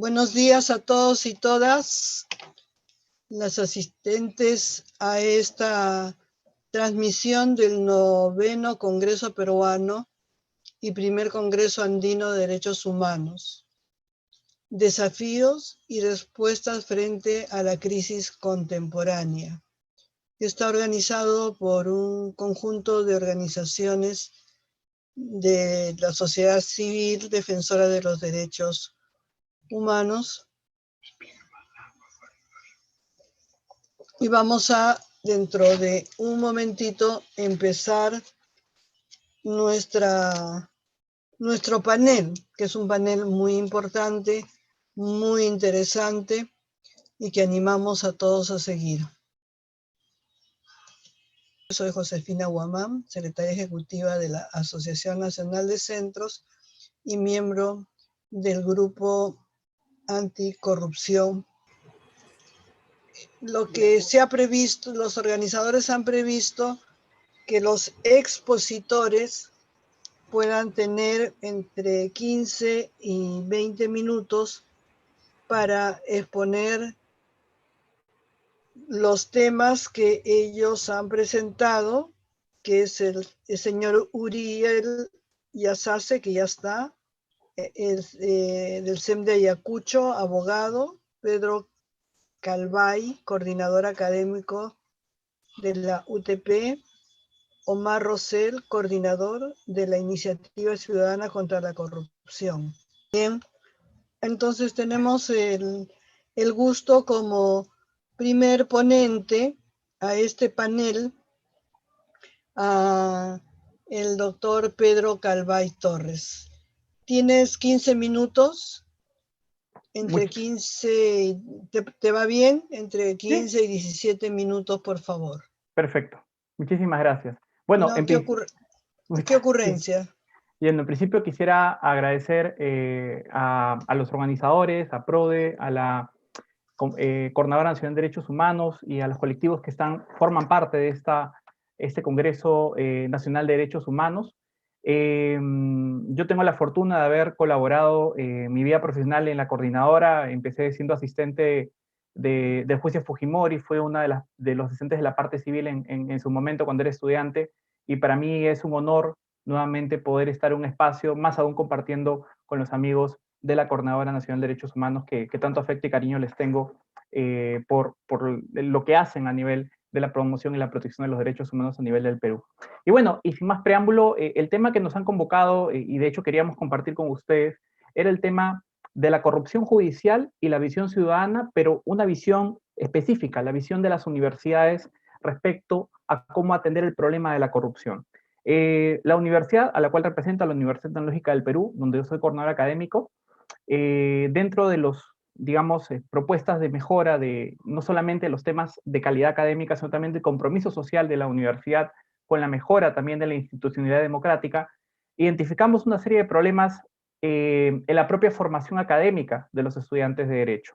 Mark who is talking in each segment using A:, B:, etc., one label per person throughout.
A: Buenos días a todos y todas las asistentes a esta transmisión del 9º Congreso Peruano y primer Congreso Andino de Derechos Humanos. Desafíos y respuestas frente a la crisis contemporánea. Está organizado por un conjunto de organizaciones de la sociedad civil defensora de los derechos humanos. Y vamos a, dentro de un momentito, empezar nuestro panel, que es un panel muy importante, muy interesante y que animamos a todos a seguir. Soy Josefina Guamán, secretaria ejecutiva de la Asociación Nacional de Centros y miembro del Grupo Anticorrupción. Lo que se ha previsto, los organizadores han previsto que los expositores puedan tener entre 15 y 20 minutos para exponer los temas que ellos han presentado, que es el señor Uriel Yasase, que ya está, del CEM de Ayacucho, abogado, Pedro Calvay, coordinador académico de la UTP, Omar Rosell, coordinador de la Iniciativa Ciudadana contra la Corrupción. Bien, entonces tenemos el gusto como primer ponente a este panel a el doctor Pedro Calvay Torres. Tienes 15 minutos, entre 15, ¿te va bien? Entre 15 y 17 minutos, por favor.
B: Perfecto, muchísimas gracias. Bueno,
A: no, ¿qué ocurrencia?
B: Sí. Bien, en principio quisiera agradecer a los organizadores, a PRODE, a la Coordinadora Nacional de Derechos Humanos y a los colectivos que forman parte de este Congreso Nacional de Derechos Humanos. Yo tengo la fortuna de haber colaborado mi vida profesional en la coordinadora. Empecé siendo asistente del juicio Fujimori, fue una de los asistentes de la parte civil en su momento cuando era estudiante, y para mí es un honor nuevamente poder estar en un espacio, más aún compartiendo con los amigos de la Coordinadora Nacional de Derechos Humanos, que tanto afecto y cariño les tengo por lo que hacen a nivel de la promoción y la protección de los derechos humanos a nivel del Perú. Y bueno, y sin más preámbulo, el tema que nos han convocado, y de hecho queríamos compartir con ustedes, era el tema de la corrupción judicial y la visión ciudadana, pero una visión específica, la visión de las universidades respecto a cómo atender el problema de la corrupción. La universidad a la cual represento, la Universidad Tecnológica del Perú, donde yo soy coordinador académico, dentro de los, digamos, propuestas de mejora de no solamente los temas de calidad académica, sino también de compromiso social de la universidad con la mejora también de la institucionalidad democrática, identificamos una serie de problemas en la propia formación académica de los estudiantes de Derecho.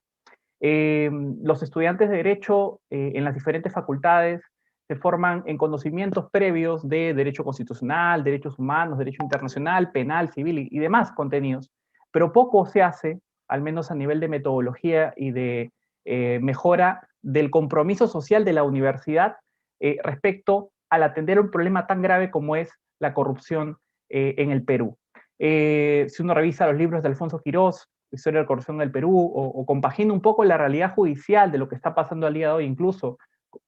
B: Los estudiantes de Derecho en las diferentes facultades se forman en conocimientos previos de Derecho Constitucional, Derechos Humanos, Derecho Internacional, Penal, Civil y demás contenidos, pero poco se hace, al menos a nivel de metodología y de mejora del compromiso social de la universidad respecto al atender un problema tan grave como es la corrupción en el Perú. Si uno revisa los libros de Alfonso Quirós, Historia de la Corrupción del Perú, o compagina un poco la realidad judicial de lo que está pasando al día de hoy, incluso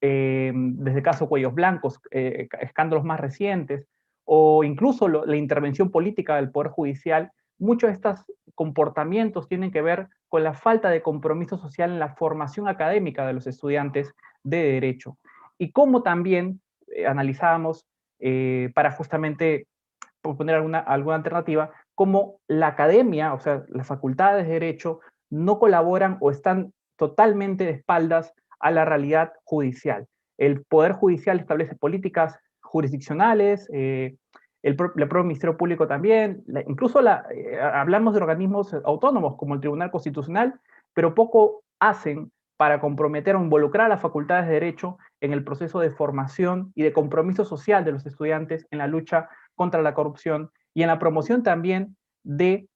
B: desde el caso Cuellos Blancos, escándalos más recientes, o incluso la intervención política del Poder Judicial, muchos de estos comportamientos tienen que ver con la falta de compromiso social en la formación académica de los estudiantes de Derecho. Y cómo también analizábamos, para justamente proponer alguna alternativa, cómo la academia, o sea, las facultades de Derecho, no colaboran o están totalmente de espaldas a la realidad judicial. El Poder Judicial establece políticas jurisdiccionales, el propio Ministerio Público también, incluso hablamos de organismos autónomos como el Tribunal Constitucional, pero poco hacen para comprometer o involucrar a las facultades de Derecho en el proceso de formación y de compromiso social de los estudiantes en la lucha contra la corrupción y en la promoción también de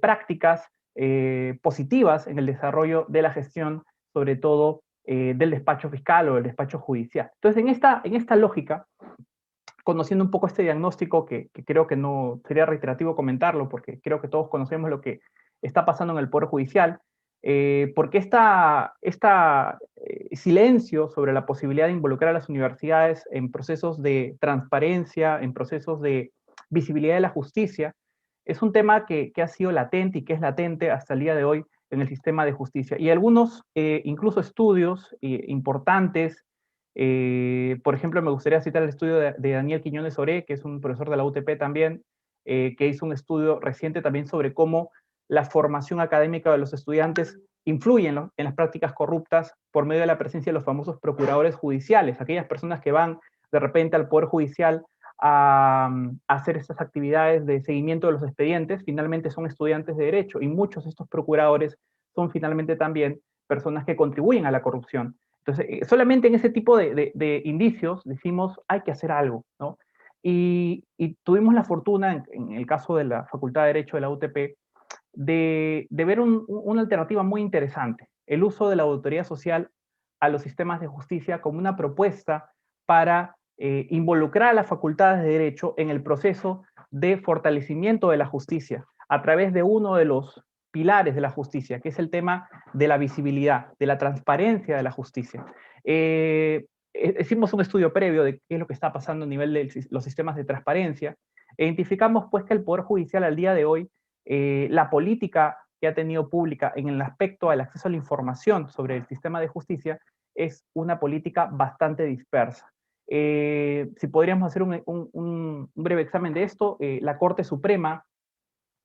B: prácticas positivas en el desarrollo de la gestión, sobre todo del despacho fiscal o del despacho judicial. Entonces, en esta lógica, conociendo un poco este diagnóstico, que creo que no sería reiterativo comentarlo, porque creo que todos conocemos lo que está pasando en el Poder Judicial, porque silencio sobre la posibilidad de involucrar a las universidades en procesos de transparencia, en procesos de visibilidad de la justicia, es un tema que ha sido latente y que es latente hasta el día de hoy en el sistema de justicia. Y algunos, incluso estudios importantes, por ejemplo, me gustaría citar el estudio de Daniel Quiñones Oré, que es un profesor de la UTP también, que hizo un estudio reciente también sobre cómo la formación académica de los estudiantes influye en las prácticas corruptas por medio de la presencia de los famosos procuradores judiciales, aquellas personas que van de repente al Poder Judicial a hacer estas actividades de seguimiento de los expedientes, finalmente son estudiantes de derecho, y muchos de estos procuradores son finalmente también personas que contribuyen a la corrupción. Entonces, solamente en ese tipo de indicios decimos, hay que hacer algo, ¿no? Y tuvimos la fortuna, en el caso de la Facultad de Derecho de la UTP, de ver una alternativa muy interesante, el uso de la auditoría social a los sistemas de justicia como una propuesta para involucrar a las facultades de Derecho en el proceso de fortalecimiento de la justicia a través de uno de los pilares de la justicia, que es el tema de la visibilidad, de la transparencia de la justicia. Hicimos un estudio previo de qué es lo que está pasando a nivel de los sistemas de transparencia, e identificamos pues que el Poder Judicial al día de hoy, la política que ha tenido pública en el aspecto al acceso a la información sobre el sistema de justicia es una política bastante dispersa. Si podríamos hacer un breve examen de esto, la Corte Suprema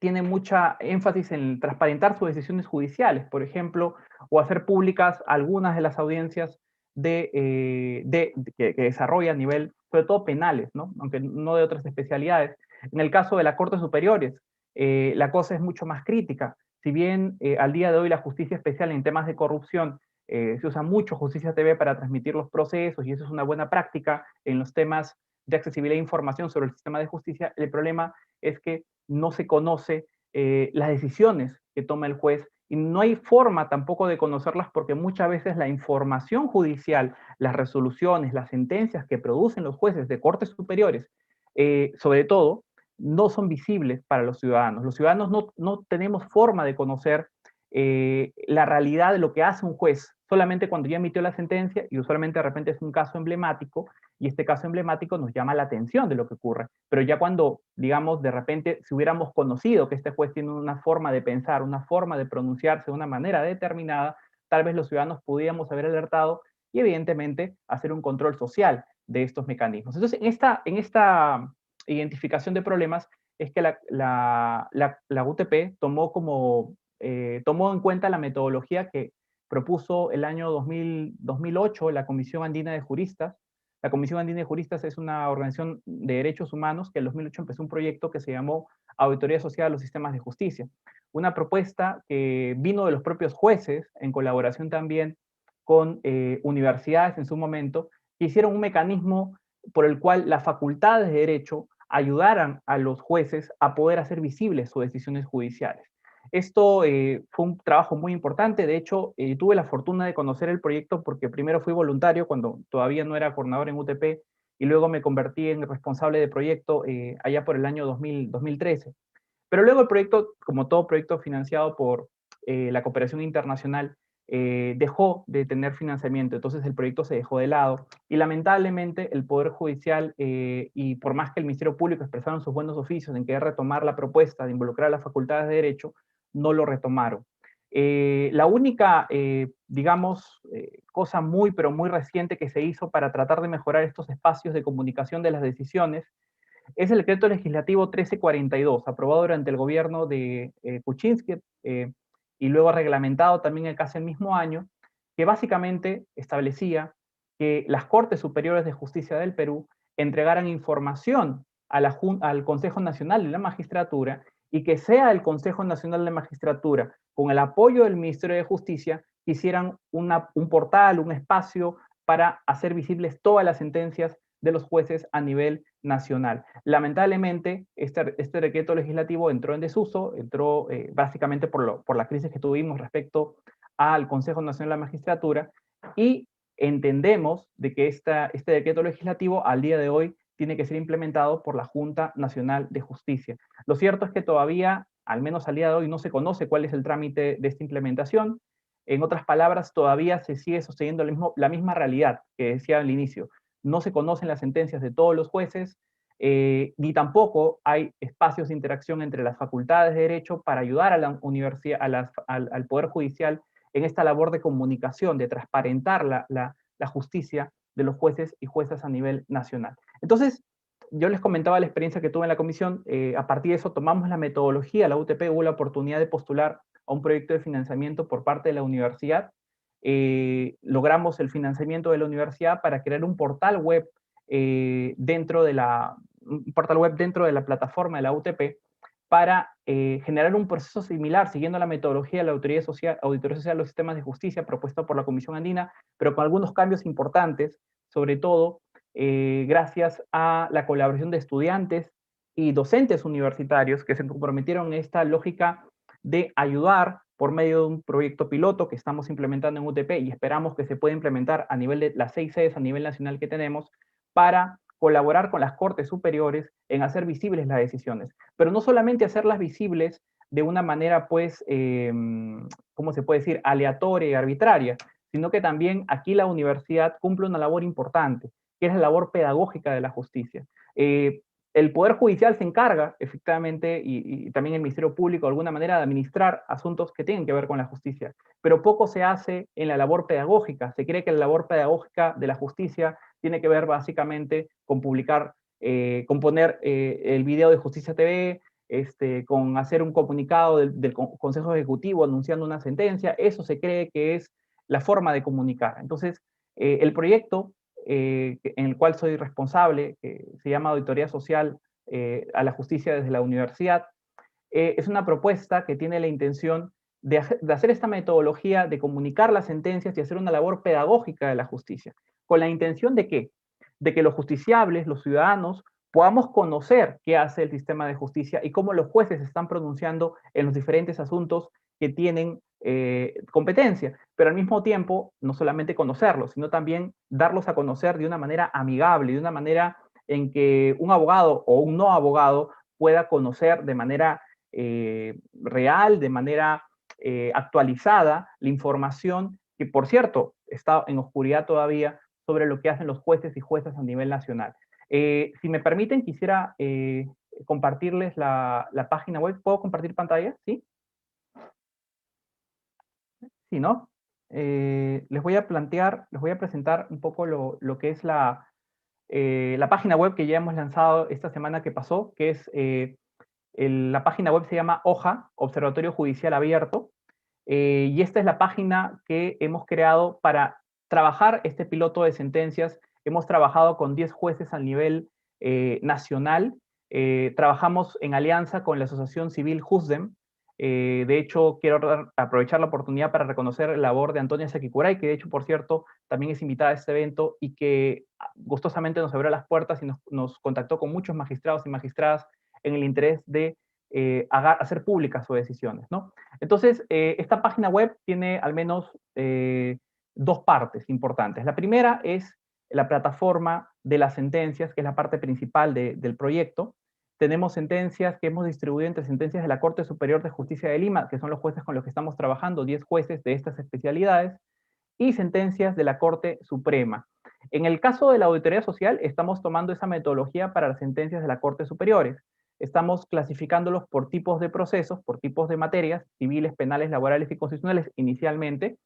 B: tiene mucha énfasis en transparentar sus decisiones judiciales, por ejemplo, o hacer públicas algunas de las audiencias que desarrolla a nivel, sobre todo penales, ¿no? Aunque no de otras especialidades. En el caso de las Cortes Superiores, la cosa es mucho más crítica. Si bien al día de hoy la justicia especial en temas de corrupción se usa mucho Justicia TV para transmitir los procesos, y eso es una buena práctica en los temas de accesibilidad a información sobre el sistema de justicia, el problema es que no se conoce las decisiones que toma el juez, y no hay forma tampoco de conocerlas porque muchas veces la información judicial, las resoluciones, las sentencias que producen los jueces de cortes superiores, sobre todo, no son visibles para los ciudadanos. Los ciudadanos no tenemos forma de conocer la realidad de lo que hace un juez, solamente cuando ya emitió la sentencia, y usualmente de repente es un caso emblemático, y este caso emblemático nos llama la atención de lo que ocurre. Pero ya cuando, digamos, de repente, si hubiéramos conocido que este juez tiene una forma de pensar, una forma de pronunciarse de una manera determinada, tal vez los ciudadanos pudiéramos haber alertado y evidentemente hacer un control social de estos mecanismos. Entonces, en esta identificación de problemas es que la UTP tomó en cuenta la metodología que propuso el año 2008 la Comisión Andina de Juristas. La Comisión Andina de Juristas es una organización de derechos humanos que en 2008 empezó un proyecto que se llamó Auditoría Social a los Sistemas de Justicia. Una propuesta que vino de los propios jueces, en colaboración también con universidades en su momento, que hicieron un mecanismo por el cual las facultades de derecho ayudaran a los jueces a poder hacer visibles sus decisiones judiciales. Esto fue un trabajo muy importante. De hecho, tuve la fortuna de conocer el proyecto porque primero fui voluntario cuando todavía no era coordinador en UTP, y luego me convertí en responsable de proyecto allá por el año 2013. Pero luego el proyecto, como todo proyecto financiado por la cooperación internacional, dejó de tener financiamiento, entonces el proyecto se dejó de lado, y lamentablemente el Poder Judicial, y por más que el Ministerio Público expresaron sus buenos oficios en querer retomar la propuesta de involucrar a las facultades de Derecho, no lo retomaron. La única, digamos, cosa muy, pero muy reciente que se hizo para tratar de mejorar estos espacios de comunicación de las decisiones es el decreto legislativo 1342, aprobado durante el gobierno de Kuczynski, y luego reglamentado también casi el mismo año, que básicamente establecía que las Cortes Superiores de Justicia del Perú entregaran información al Consejo Nacional de la Magistratura, y que sea el Consejo Nacional de Magistratura, con el apoyo del Ministerio de Justicia, hicieran un portal, un espacio para hacer visibles todas las sentencias de los jueces a nivel nacional. Lamentablemente, este decreto legislativo entró en desuso, entró básicamente por la crisis que tuvimos respecto al Consejo Nacional de la Magistratura, y entendemos de que este decreto legislativo al día de hoy tiene que ser implementado por la Junta Nacional de Justicia. Lo cierto es que todavía, al menos al día de hoy, no se conoce cuál es el trámite de esta implementación. En otras palabras, todavía se sigue sosteniendo la misma realidad que decía al inicio. No se conocen las sentencias de todos los jueces, ni tampoco hay espacios de interacción entre las facultades de derecho para ayudar a la universidad, al Poder Judicial en esta labor de comunicación, de transparentar la justicia de los jueces y juezas a nivel nacional. Entonces, yo les comentaba la experiencia que tuve en la comisión. A partir de eso tomamos la metodología. La UTP hubo la oportunidad de postular a un proyecto de financiamiento por parte de la universidad. Logramos el financiamiento de la universidad para crear un portal web dentro de la plataforma de la UTP, para generar un proceso similar, siguiendo la metodología de la Auditoría Social de los Sistemas de Justicia propuesta por la Comisión Andina, pero con algunos cambios importantes, sobre todo gracias a la colaboración de estudiantes y docentes universitarios que se comprometieron en esta lógica de ayudar por medio de un proyecto piloto que estamos implementando en UTP y esperamos que se pueda implementar a nivel de las 6 sedes a nivel nacional que tenemos, para colaborar con las Cortes Superiores en hacer visibles las decisiones. Pero no solamente hacerlas visibles de una manera, pues, ¿cómo se puede decir?, aleatoria y arbitraria, sino que también aquí la universidad cumple una labor importante, que es la labor pedagógica de la justicia. El Poder Judicial se encarga, efectivamente, y también el Ministerio Público, de alguna manera, de administrar asuntos que tienen que ver con la justicia, pero poco se hace en la labor pedagógica. Se cree que la labor pedagógica de la justicia tiene que ver básicamente con publicar, con poner el video de Justicia TV, con hacer un comunicado del Consejo Ejecutivo anunciando una sentencia. Eso se cree que es la forma de comunicar. Entonces, el proyecto en el cual soy responsable, que se llama Auditoría Social a la Justicia desde la Universidad, es una propuesta que tiene la intención de hacer esta metodología, de comunicar las sentencias y hacer una labor pedagógica de la justicia. ¿Con la intención de qué? De que los justiciables, los ciudadanos, podamos conocer qué hace el sistema de justicia y cómo los jueces están pronunciando en los diferentes asuntos que tienen competencia, pero al mismo tiempo no solamente conocerlos, sino también darlos a conocer de una manera amigable, de una manera en que un abogado o un no abogado pueda conocer de manera real, de manera actualizada, la información que, por cierto, está en oscuridad todavía sobre lo que hacen los jueces y juezas a nivel nacional. Si me permiten, quisiera compartirles la página web. ¿Puedo compartir pantalla? ¿Sí? Sí, ¿no? Les voy a presentar un poco lo que es la página web que ya hemos lanzado esta semana que pasó, que es, la página web se llama OJA, Observatorio Judicial Abierto, y esta es la página que hemos creado para trabajar este piloto de sentencias. Hemos trabajado con 10 jueces a nivel nacional, trabajamos en alianza con la Asociación Civil JUSDEM. De hecho, quiero aprovechar la oportunidad para reconocer la labor de Antonia Sakicuray, que de hecho, por cierto, también es invitada a este evento y que gustosamente nos abrió las puertas y nos contactó con muchos magistrados y magistradas en el interés de hacer públicas sus decisiones, ¿no? Entonces, esta página web tiene al menos 2 partes importantes. La primera es la plataforma de las sentencias, que es la parte principal del proyecto. Tenemos sentencias que hemos distribuido entre sentencias de la Corte Superior de Justicia de Lima, que son los jueces con los que estamos trabajando, 10 jueces de estas especialidades, y sentencias de la Corte Suprema. En el caso de la auditoría social, estamos tomando esa metodología para las sentencias de la Corte Superiores. Estamos clasificándolos por tipos de procesos, por tipos de materias, civiles, penales, laborales y constitucionales inicialmente,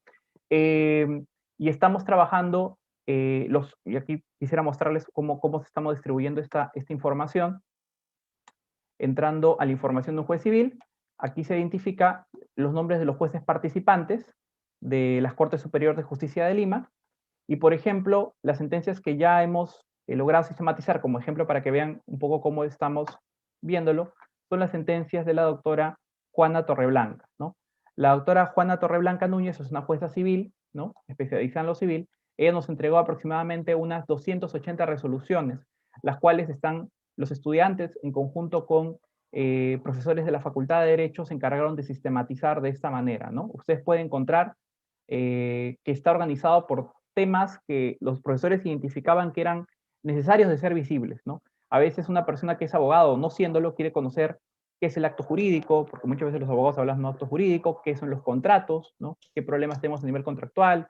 B: y estamos trabajando, y aquí quisiera mostrarles cómo estamos distribuyendo esta información. Entrando a la información de un juez civil, aquí se identifica los nombres de los jueces participantes de las Cortes Superiores de Justicia de Lima, y por ejemplo, las sentencias que ya hemos logrado sistematizar, como ejemplo para que vean un poco cómo estamos viéndolo, son las sentencias de la doctora Juana Torreblanca, ¿no? La doctora Juana Torreblanca Núñez es una jueza civil, ¿no?, especializada en lo civil. ella nos entregó aproximadamente unas 280 resoluciones, las cuales los estudiantes en conjunto con profesores de la Facultad de Derecho se encargaron de sistematizar de esta manera, ¿no? Ustedes pueden encontrar que está organizado por temas que los profesores identificaban que eran necesarios de ser visibles, ¿no? A veces una persona que es abogado, no siéndolo, quiere conocer qué es el acto jurídico, porque muchas veces los abogados hablan de un acto jurídico, qué son los contratos, ¿no? Qué problemas tenemos a nivel contractual,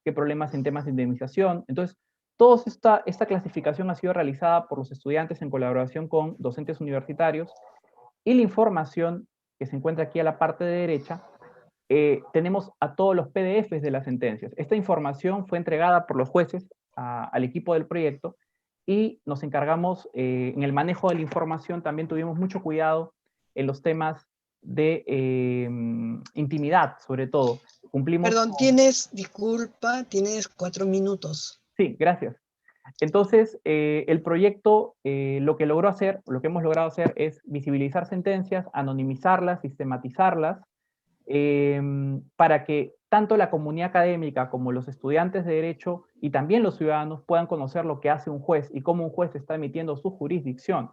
B: qué problemas en temas de indemnización. Entonces, toda esta clasificación ha sido realizada por los estudiantes en colaboración con docentes universitarios, y la información que se encuentra aquí a la parte de derecha, tenemos a todos los PDFs de las sentencias. Esta información fue entregada por los jueces al equipo del proyecto, y nos encargamos en el manejo de la información. También tuvimos mucho cuidado en los temas de intimidad, sobre todo. Cumplimos
A: Perdón, disculpa, tienes 4 minutos.
B: Sí, gracias. Entonces, el proyecto lo que logró hacer, lo que hemos logrado hacer es visibilizar sentencias, anonimizarlas, sistematizarlas, para que tanto la comunidad académica como los estudiantes de derecho y también los ciudadanos puedan conocer lo que hace un juez y cómo un juez está emitiendo su jurisdicción.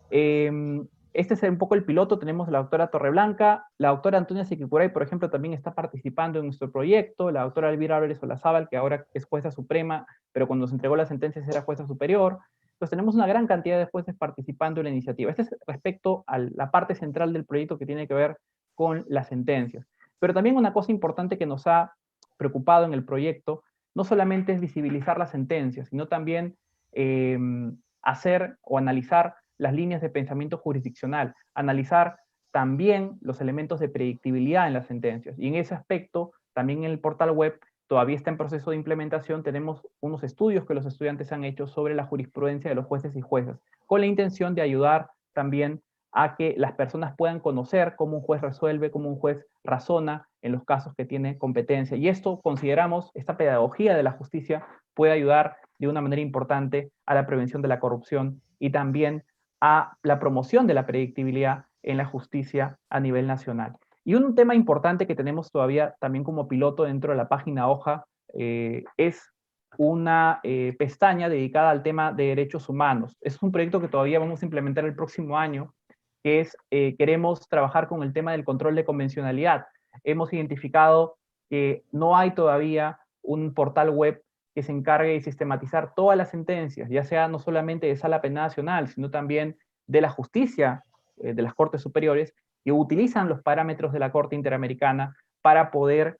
B: Este es un poco el piloto. Tenemos a la doctora Torreblanca, la doctora Antonia Siquicuray, por ejemplo, también está participando en nuestro proyecto, la doctora Elvira Álvarez Olazábal, que ahora es jueza suprema, pero cuando se entregó las sentencias era jueza superior. Entonces tenemos una gran cantidad de jueces participando en la iniciativa. Este es respecto a la parte central del proyecto que tiene que ver con las sentencias. Pero también una cosa importante que nos ha preocupado en el proyecto, no solamente es visibilizar las sentencias, sino también hacer o analizar las líneas de pensamiento jurisdiccional, analizar también los elementos de predictibilidad en las sentencias. Y en ese aspecto, también en el portal web, todavía está en proceso de implementación, tenemos unos estudios que los estudiantes han hecho sobre la jurisprudencia de los jueces y juezas, con la intención de ayudar también a que las personas puedan conocer cómo un juez resuelve, cómo un juez razona en los casos que tiene competencia. Y esto, consideramos, esta pedagogía de la justicia puede ayudar de una manera importante a la prevención de la corrupción y también a la promoción de la predictibilidad en la justicia a nivel nacional. Y un tema importante que tenemos todavía también como piloto dentro de la página hoja es una pestaña dedicada al tema de derechos humanos. Es un proyecto que todavía vamos a implementar el próximo año, que es, queremos trabajar con el tema del control de convencionalidad. Hemos identificado que no hay todavía un portal web que se encargue de sistematizar todas las sentencias, ya sea no solamente de Sala Penal Nacional, sino también de la justicia, de las Cortes Superiores, que utilizan los parámetros de la Corte Interamericana para poder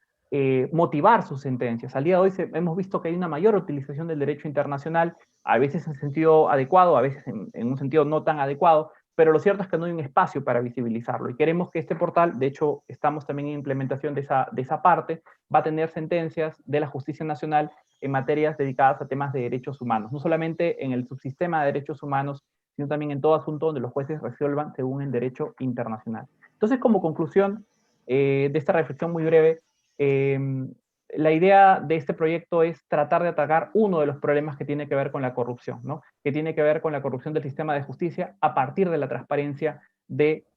B: motivar sus sentencias. Al día de hoy hemos visto que hay una mayor utilización del derecho internacional, a veces en sentido adecuado, a veces en un sentido no tan adecuado, pero lo cierto es que no hay un espacio para visibilizarlo, y queremos que este portal, de hecho estamos también en implementación de esa parte, va a tener sentencias de la justicia nacional en materias dedicadas a temas de derechos humanos, no solamente en el subsistema de derechos humanos, sino también en todo asunto donde los jueces resuelvan según el derecho internacional. Entonces, como conclusión de esta reflexión muy breve, la idea de este proyecto es tratar de atacar uno de los problemas que tiene que ver con la corrupción, ¿no? Que tiene que ver con la corrupción del sistema de justicia a partir de la transparencia que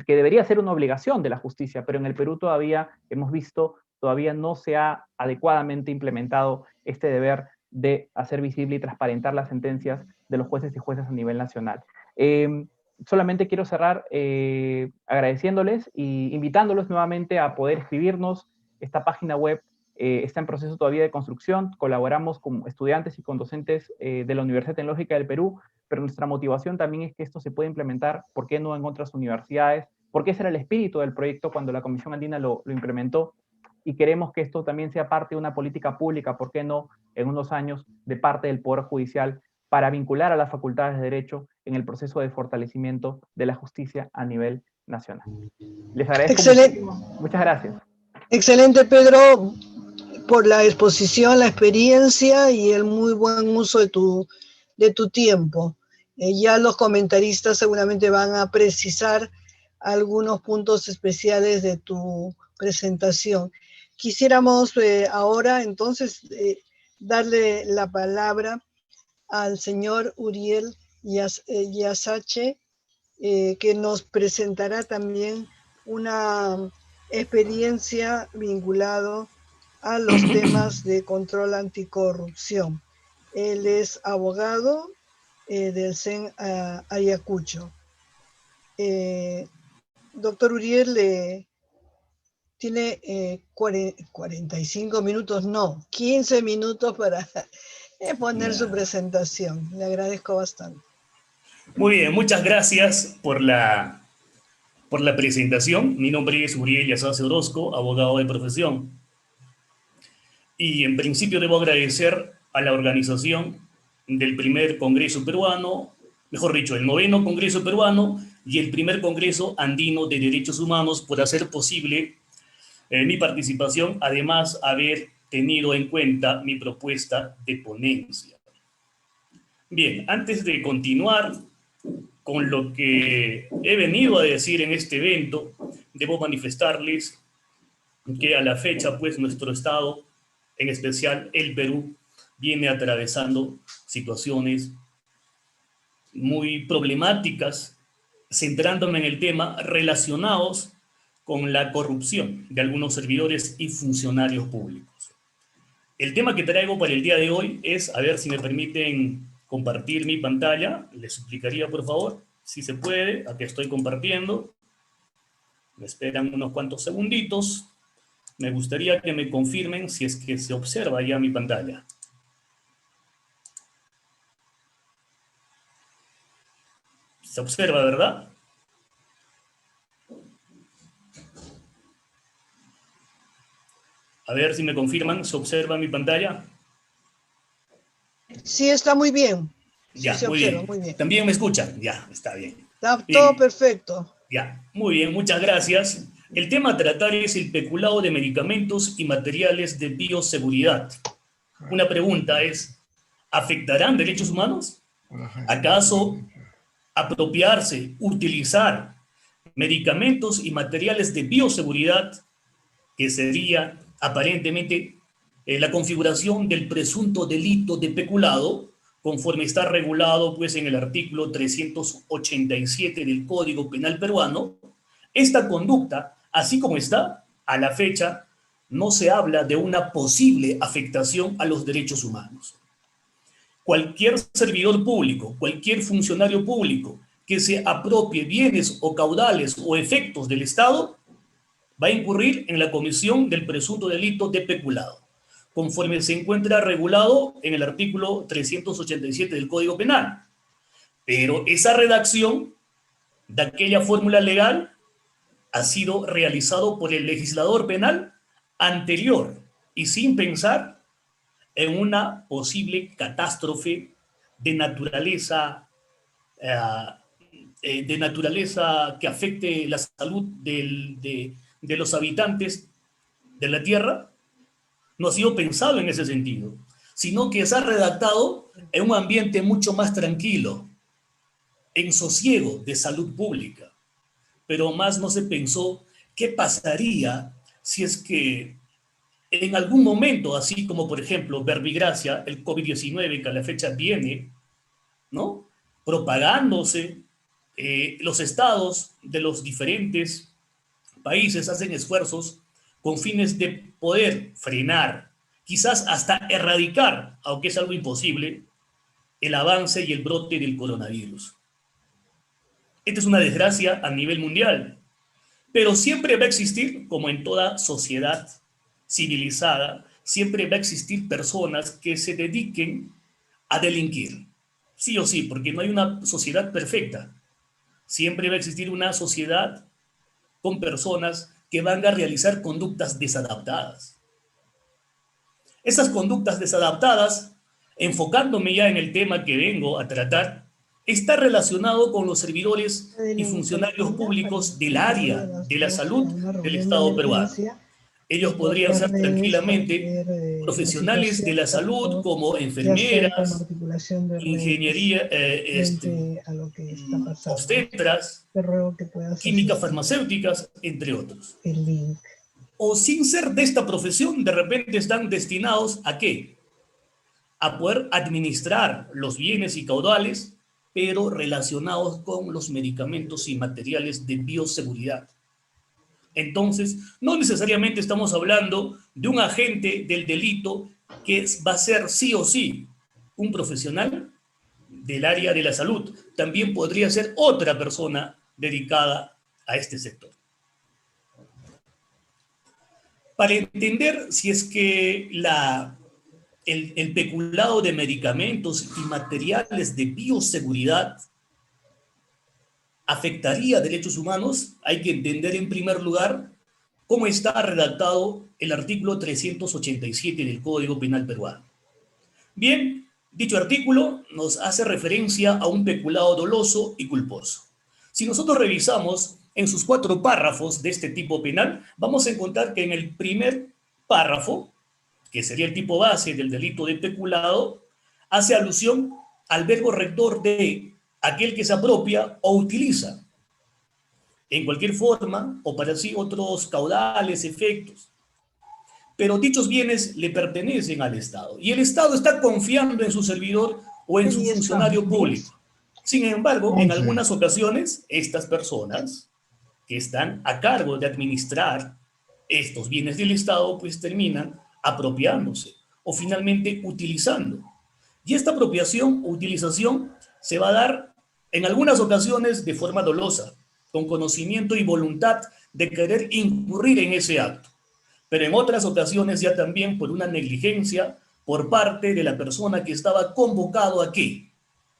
B: debería ser una obligación de la justicia, pero en el Perú todavía hemos visto, todavía no se ha adecuadamente implementado este deber de hacer visible y transparentar las sentencias de los jueces y juezas a nivel nacional. Solamente quiero cerrar agradeciéndoles y invitándolos nuevamente a poder escribirnos. Esta página web está en proceso todavía de construcción. Colaboramos con estudiantes y con docentes de la Universidad Tecnológica del Perú, pero nuestra motivación también es que esto se pueda implementar, ¿por qué no en otras universidades? Porque ese era el espíritu del proyecto cuando la Comisión Andina lo implementó, y queremos que esto también sea parte de una política pública, ¿por qué no en unos años, de parte del Poder Judicial, para vincular a las facultades de Derecho en el proceso de fortalecimiento de la justicia a nivel nacional? Les agradezco muchísimo. Muchas gracias.
A: Excelente, Pedro, por la exposición, la experiencia y el muy buen uso de tu tiempo. Ya los comentaristas seguramente van a precisar algunos puntos especiales de tu presentación. Quisiéramos ahora entonces darle la palabra al señor Uriel Yasache, que nos presentará también una experiencia vinculada a los temas de control anticorrupción. Él es abogado del CEN Ayacucho. Doctor Uriel tiene 45 minutos, no, 15 minutos para poner su presentación. Le agradezco bastante.
C: Muy bien, muchas gracias por la presentación. Mi nombre es Uriel Yasace Orozco, abogado de profesión. Y en principio debo agradecer a la organización del primer Congreso Peruano, mejor dicho, el 9º Congreso Peruano y el primer Congreso Andino de Derechos Humanos por hacer posible mi participación, además haber tenido en cuenta mi propuesta de ponencia. Bien, antes de continuar con lo que he venido a decir en este evento, debo manifestarles que a la fecha, pues, nuestro Estado, en especial el Perú, viene atravesando situaciones muy problemáticas, centrándome en el tema relacionados con la corrupción de algunos servidores y funcionarios públicos. El tema que traigo para el día de hoy es, a ver si me permiten compartir mi pantalla, les suplicaría por favor, si se puede, aquí estoy compartiendo, me esperan unos cuantos segunditos, me gustaría que me confirmen si es que se observa ya mi pantalla. Se observa, ¿verdad? A ver si me confirman, ¿se observa mi pantalla?
A: Sí, está muy bien.
C: Ya,
A: sí, se
C: muy
A: observa,
C: bien.
A: Muy bien.
C: ¿También me escuchan? Ya, está bien.
A: Está
C: Bien.
A: todo perfecto.
C: Ya, muy bien, muchas gracias. El tema a tratar es el peculado de medicamentos y materiales de bioseguridad. Una pregunta es, ¿afectarán derechos humanos? ¿Acaso apropiarse, utilizar medicamentos y materiales de bioseguridad, que sería aparentemente la configuración del presunto delito de peculado, conforme está regulado pues, en el artículo 387 del Código Penal peruano? Esta conducta, así como está, a la fecha, no se habla de una posible afectación a los derechos humanos. Cualquier servidor público, cualquier funcionario público que se apropie bienes o caudales o efectos del Estado, va a incurrir en la comisión del presunto delito de peculado, conforme se encuentra regulado en el artículo 387 del Código Penal. Pero esa redacción de aquella fórmula legal ha sido realizado por el legislador penal anterior y sin pensar en una posible catástrofe de naturaleza que afecte la salud de los habitantes de la Tierra. No ha sido pensado en ese sentido, sino que se ha redactado en un ambiente mucho más tranquilo, en sosiego de salud pública. Pero más no se pensó qué pasaría si es que en algún momento, así como por ejemplo verbigracia, el COVID-19 que a la fecha viene, ¿no?, propagándose, los estados de los diferentes países hacen esfuerzos con fines de poder frenar, quizás hasta erradicar, aunque es algo imposible, el avance y el brote del coronavirus. Esta es una desgracia a nivel mundial, pero siempre va a existir, como en toda sociedad civilizada, siempre va a existir personas que se dediquen a delinquir. Sí o sí, porque no hay una sociedad perfecta. Siempre va a existir una sociedad con personas que van a realizar conductas desadaptadas. Esas conductas desadaptadas, enfocándome ya en el tema que vengo a tratar, está relacionado con los servidores y funcionarios públicos del área de la salud del Estado peruano. Ellos podrían ser tranquilamente profesionales de la salud como enfermeras, ingeniería, obstetras, químicas farmacéuticas, entre otros. O sin ser de esta profesión, de repente están destinados ¿a qué? A poder administrar los bienes y caudales, pero relacionados con los medicamentos y materiales de bioseguridad. Entonces, no necesariamente estamos hablando de un agente del delito que va a ser sí o sí un profesional del área de la salud. También podría ser otra persona dedicada a este sector. Para entender si es que el peculado de medicamentos y materiales de bioseguridad afectaría a derechos humanos, hay que entender en primer lugar cómo está redactado el artículo 387 del Código Penal peruano. Bien, dicho artículo nos hace referencia a un peculado doloso y culposo. Si nosotros revisamos en sus 4 párrafos de este tipo penal, vamos a encontrar que en el primer párrafo, que sería el tipo base del delito de peculado, hace alusión al verbo rector de aquel que se apropia o utiliza en cualquier forma o para sí otros caudales, efectos. Pero dichos bienes le pertenecen al Estado y el Estado está confiando en su servidor o en su
A: Ahí está.
C: funcionario público. Sin embargo, en algunas ocasiones, estas personas que están a cargo de administrar estos bienes del Estado, pues terminan apropiándose o finalmente utilizando. Y esta apropiación o utilización se va a dar en algunas ocasiones de forma dolosa, con conocimiento y voluntad de querer incurrir en ese acto, pero en otras ocasiones ya también por una negligencia por parte de la persona que estaba convocado ¿a qué?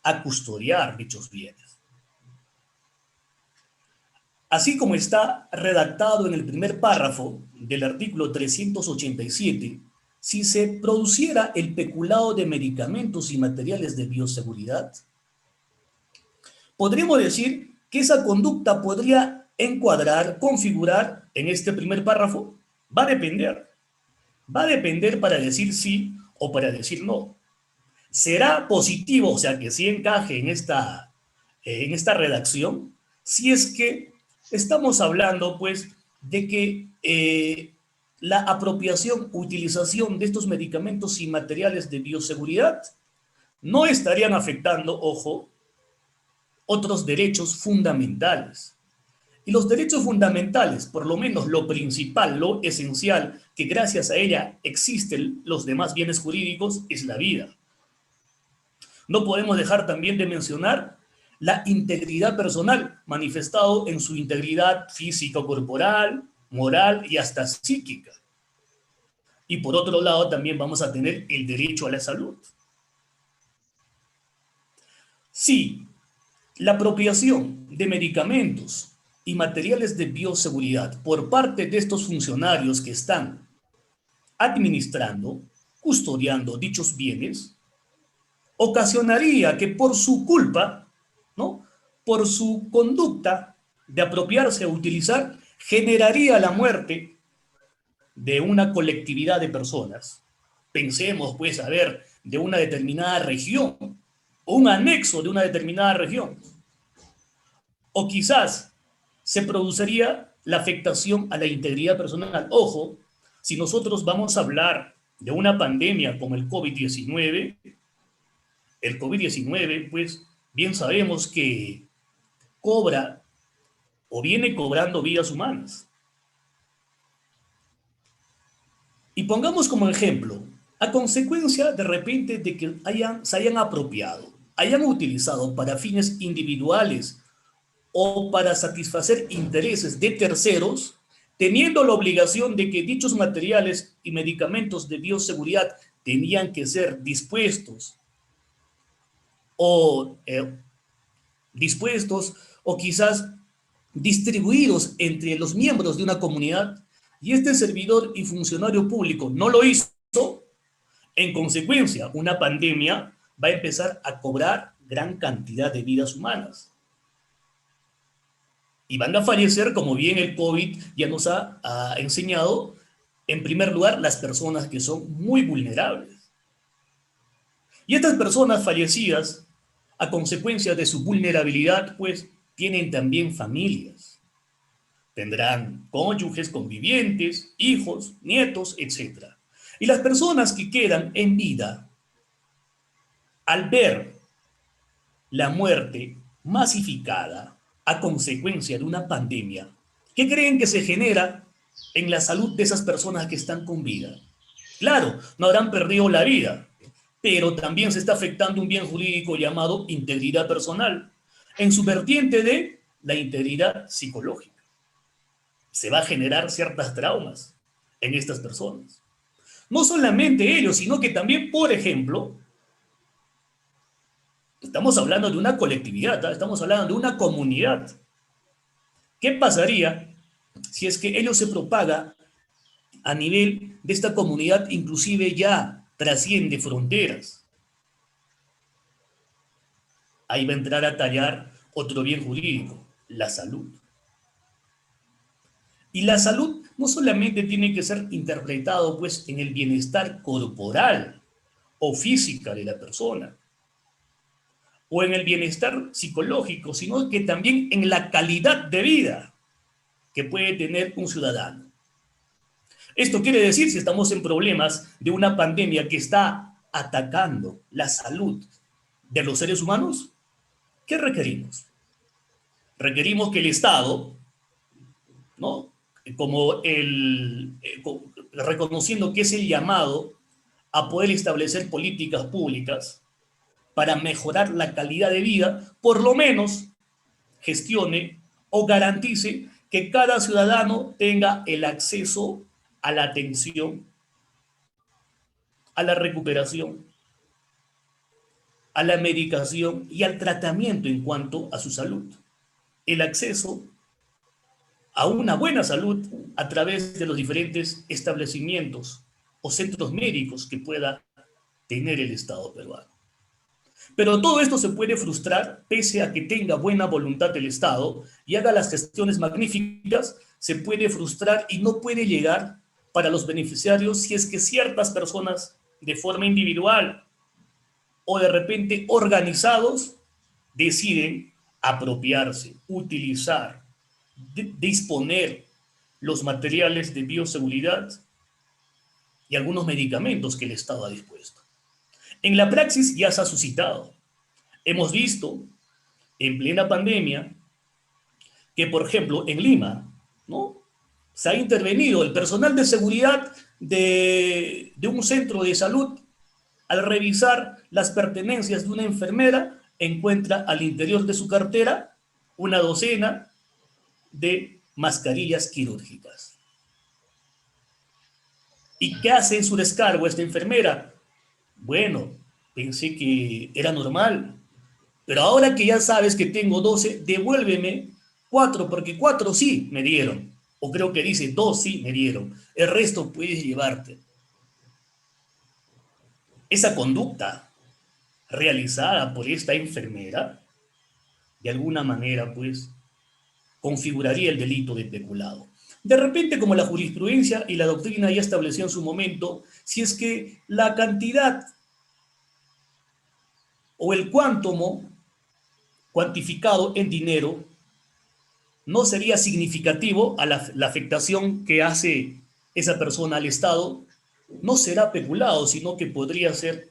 C: A custodiar dichos bienes. Así como está redactado en el primer párrafo del artículo 387, si se produciera el peculado de medicamentos y materiales de bioseguridad, podríamos decir que esa conducta podría encuadrar, configurar en este primer párrafo. Va a depender. Va a depender para decir sí o para decir no. Será positivo, o sea, que sí encaje en esta redacción, si es que estamos hablando, pues, de que la apropiación, utilización de estos medicamentos y materiales de bioseguridad no estarían afectando, ojo, otros derechos fundamentales. Y los derechos fundamentales, por lo menos lo principal, lo esencial, que gracias a ella existen los demás bienes jurídicos, es la vida. No podemos dejar también de mencionar la integridad personal, manifestado en su integridad físico-corporal, moral y hasta psíquica. Y por otro lado también vamos a tener el derecho a la salud. Sí, la apropiación de medicamentos y materiales de bioseguridad por parte de estos funcionarios que están administrando, custodiando dichos bienes, ocasionaría que por su culpa, ¿no? Por su conducta de apropiarse o utilizar, generaría la muerte de una colectividad de personas. Pensemos, pues, a ver, de una determinada región, o un anexo de una determinada región. O quizás se produciría la afectación a la integridad personal. Ojo, si nosotros vamos a hablar de una pandemia como el COVID-19, pues bien sabemos que cobra o viene cobrando vidas humanas. Y pongamos como ejemplo, a consecuencia de repente de que se hayan apropiado, hayan utilizado para fines individuales o para satisfacer intereses de terceros, teniendo la obligación de que dichos materiales y medicamentos de bioseguridad tenían que ser dispuestos o quizás distribuidos entre los miembros de una comunidad, y este servidor y funcionario público no lo hizo, en consecuencia, una pandemia va a empezar a cobrar gran cantidad de vidas humanas. Y van a fallecer, como bien el COVID ya nos ha enseñado, en primer lugar, las personas que son muy vulnerables. Y estas personas fallecidas, a consecuencia de su vulnerabilidad, pues, tienen también familias. Tendrán cónyuges, convivientes, hijos, nietos, etc. Y las personas que quedan en vida, al ver la muerte masificada a consecuencia de una pandemia, ¿Qué creen que se genera en la salud de esas personas que están con vida? Claro, no habrán perdido la vida, pero también se está afectando un bien jurídico llamado integridad personal, en su vertiente de la integridad psicológica. Se va a generar ciertas traumas en estas personas. No solamente ellos, sino que también, por ejemplo, estamos hablando de una colectividad, ¿eh? Estamos hablando de una comunidad. ¿Qué pasaría si es que ello se propaga a nivel de esta comunidad, inclusive ya trasciende fronteras? Ahí va a entrar a tallar otro bien jurídico, la salud. Y la salud no solamente tiene que ser interpretado pues en el bienestar corporal o física de la persona, o en el bienestar psicológico, sino que también en la calidad de vida que puede tener un ciudadano. Esto quiere decir, si estamos en problemas de una pandemia que está atacando la salud de los seres humanos, ¿qué requerimos? Requerimos que el Estado, ¿no? Como reconociendo que es el llamado a poder establecer políticas públicas para mejorar la calidad de vida, por lo menos gestione o garantice que cada ciudadano tenga el acceso a la atención, a la recuperación, a la medicación y al tratamiento en cuanto a su salud. El acceso a una buena salud a través de los diferentes establecimientos o centros médicos que pueda tener el Estado peruano. Pero todo esto se puede frustrar pese a que tenga buena voluntad el Estado y haga las gestiones magníficas, se puede frustrar y no puede llegar para los beneficiarios si es que ciertas personas de forma individual o de repente organizados deciden apropiarse, utilizar, disponer los materiales de bioseguridad y algunos medicamentos que el Estado ha dispuesto. En la praxis ya se ha suscitado. Hemos visto en plena pandemia que, por ejemplo, en Lima, ¿no?, se ha intervenido el personal de seguridad de un centro de salud. Al revisar las pertenencias de una enfermera, encuentra al interior de su cartera una docena de mascarillas quirúrgicas. ¿Y qué hace en su descargo esta enfermera? Bueno, pensé que era normal, pero ahora que ya sabes que tengo 12, devuélveme 4, porque 4 sí me dieron. O creo que dice 2 sí me dieron. El resto puedes llevarte. Esa conducta realizada por esta enfermera, de alguna manera, pues, configuraría el delito de peculado. De repente, como la jurisprudencia y la doctrina ya estableció en su momento, si es que la cantidad o el cuántumo cuantificado en dinero no sería significativo a la afectación que hace esa persona al Estado, no será peculado, sino que podría ser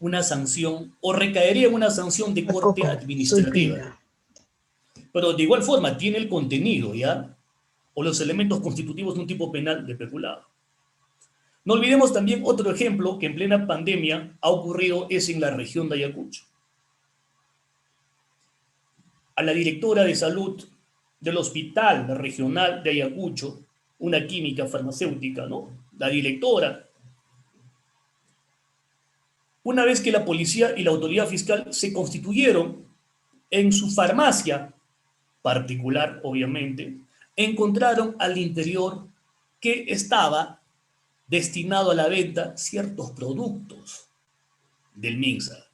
C: una sanción o recaería en una sanción de corte administrativa. Pero de igual forma tiene el contenido, ¿ya?, o los elementos constitutivos de un tipo penal de peculado. No olvidemos también otro ejemplo que en plena pandemia ha ocurrido es en la región de Ayacucho. A la directora de salud del Hospital Regional de Ayacucho, una química farmacéutica, ¿no?, la directora, una vez que la policía y la autoridad fiscal se constituyeron en su farmacia particular, obviamente, encontraron al interior que estaba destinado a la venta ciertos productos del MINSA,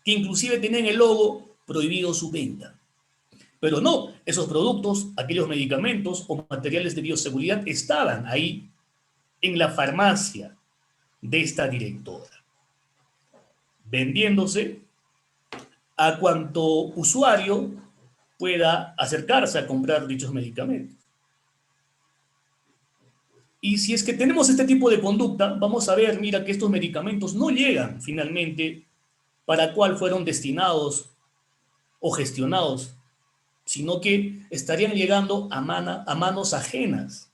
C: que inclusive tenían el logo prohibido su venta. Pero no, esos productos, aquellos medicamentos o materiales de bioseguridad estaban ahí en la farmacia de esta directora, vendiéndose a cuanto usuario pueda acercarse a comprar dichos medicamentos. Y si es que tenemos este tipo de conducta, vamos a ver, mira, que estos medicamentos no llegan finalmente para cuál fueron destinados o gestionados sino que estarían llegando a manos ajenas,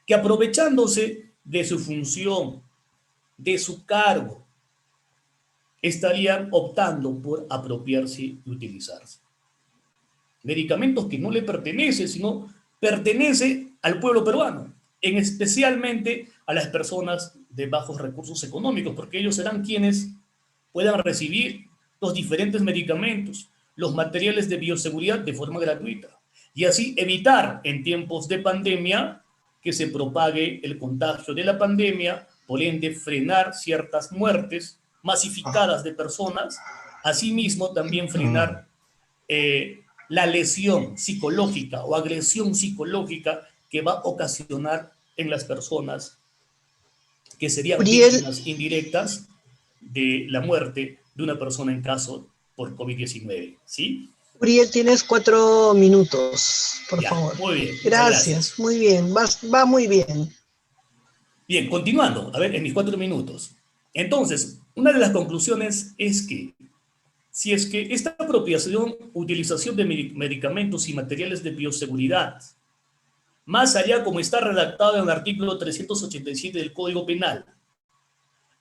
C: que aprovechándose de su función, de su cargo, estarían optando por apropiarse y utilizarse. Medicamentos que no le pertenecen, sino pertenece al pueblo peruano, en especialmente a las personas de bajos recursos económicos, porque ellos serán quienes puedan recibir los diferentes medicamentos, los materiales de bioseguridad de forma gratuita, y así evitar en tiempos de pandemia que se propague el contagio de la pandemia, por ende frenar ciertas muertes masificadas de personas, asimismo también frenar la lesión psicológica o agresión psicológica que va a ocasionar en las personas que serían
A: Uriel,
C: víctimas indirectas de la muerte de una persona en caso por COVID-19, ¿sí?
A: Uriel, tienes 4 minutos, por
C: Ya,
A: favor.
C: muy bien, muchas
A: Gracias,
C: gracias.
A: muy bien, va muy bien.
C: Bien, continuando, a ver, en mis 4 minutos. Entonces, una de las conclusiones es que si es que esta apropiación, utilización de medicamentos y materiales de bioseguridad, más allá como está redactado en el artículo 387 del Código Penal,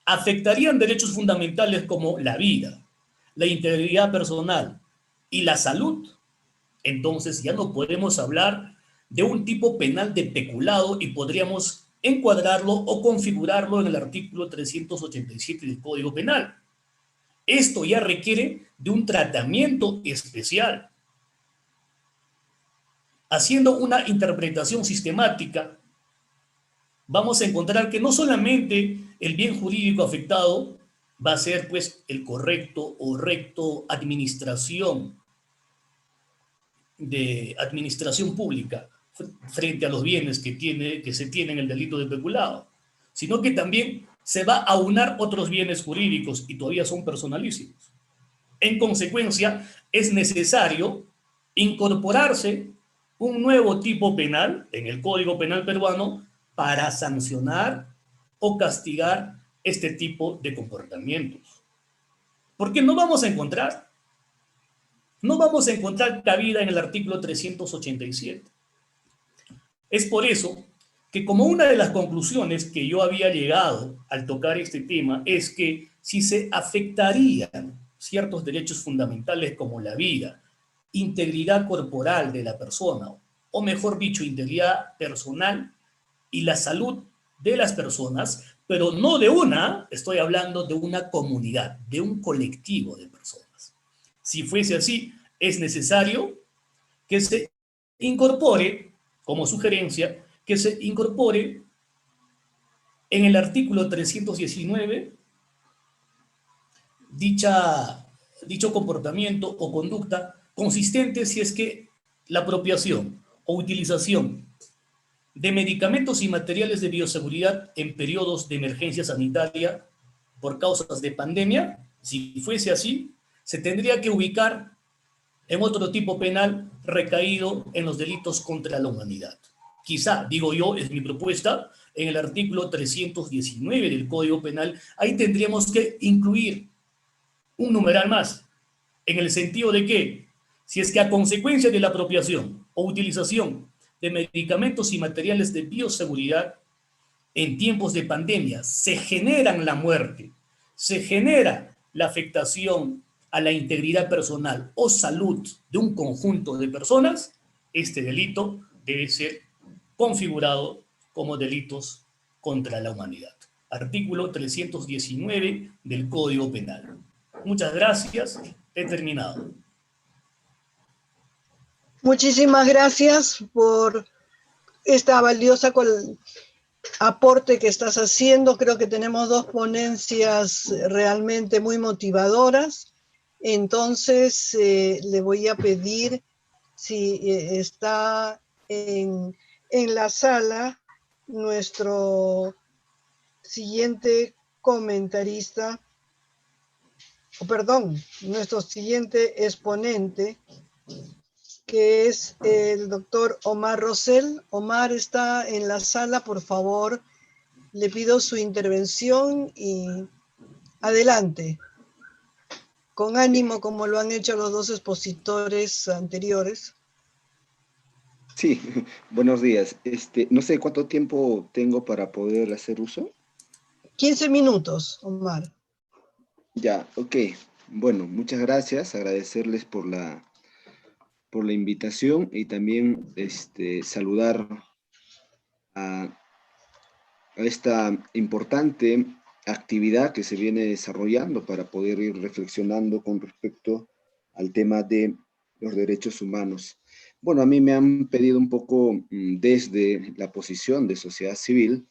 C: afectarían derechos fundamentales como la vida, la integridad personal y la salud, entonces ya no podemos hablar de un tipo penal de peculado y podríamos encuadrarlo o configurarlo en el artículo 387 del Código Penal. Esto ya requiere de un tratamiento especial. Haciendo una interpretación sistemática, vamos a encontrar que no solamente el bien jurídico afectado va a ser pues el correcto o recto administración pública frente a los bienes que se tienen el delito de peculado, sino que también se va a aunar otros bienes jurídicos y todavía son personalísimos. En consecuencia, es necesario incorporarse un nuevo tipo penal en el Código Penal peruano para sancionar o castigar este tipo de comportamientos. Porque no vamos a encontrar cabida en el artículo 387. Es por eso que como una de las conclusiones que yo había llegado al tocar este tema es que si se afectarían ciertos derechos fundamentales como la vida, integridad corporal de la persona, o mejor dicho, integridad personal y la salud de las personas, pero no de una, estoy hablando de una comunidad, de un colectivo de personas. Si fuese así, es necesario que se incorpore, como sugerencia, que se incorpore en el artículo 319 dicho comportamiento o conducta consistente si es que la apropiación o utilización de medicamentos y materiales de bioseguridad en periodos de emergencia sanitaria por causas de pandemia, si fuese así, se tendría que ubicar en otro tipo penal recaído en los delitos contra la humanidad. Quizá, digo yo, es mi propuesta, en el artículo 319 del Código Penal, ahí tendríamos que incluir un numeral más, en el sentido de que, si es que a consecuencia de la apropiación o utilización de medicamentos y materiales de bioseguridad en tiempos de pandemia se generan la muerte, se genera la afectación a la integridad personal o salud de un conjunto de personas, este delito debe ser configurado como delitos contra la humanidad. Artículo 319 del Código Penal. Muchas gracias. He terminado.
A: Muchísimas gracias por esta valiosa aporte que estás haciendo. Creo que tenemos 2 ponencias realmente muy motivadoras. Entonces, le voy a pedir si está en la sala nuestro siguiente comentarista, nuestro siguiente exponente, que es el doctor Omar Rosell. Omar está en la sala, por favor, le pido su intervención y adelante, con ánimo como lo han hecho los 2 expositores anteriores.
D: Sí, buenos días. No sé cuánto tiempo tengo para poder hacer uso.
A: 15 minutos, Omar.
D: Ya, ok. Bueno, muchas gracias. Agradecerles por la invitación y también saludar a esta importante actividad que se viene desarrollando para poder ir reflexionando con respecto al tema de los derechos humanos. Bueno, a mí me han pedido un poco desde la posición de sociedad civil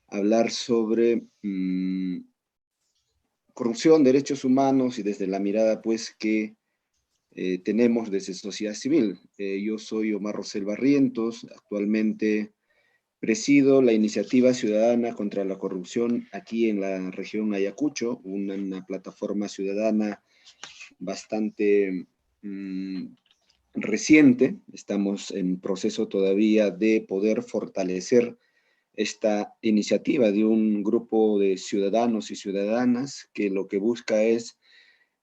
D: hablar sobre corrupción, derechos humanos y desde la mirada pues que tenemos desde sociedad civil. Yo soy Omar Rosel Barrientos, actualmente presido la iniciativa ciudadana contra la corrupción aquí en la región Ayacucho, una plataforma ciudadana bastante reciente. Estamos en proceso todavía de poder fortalecer esta iniciativa de un grupo de ciudadanos y ciudadanas que lo que busca es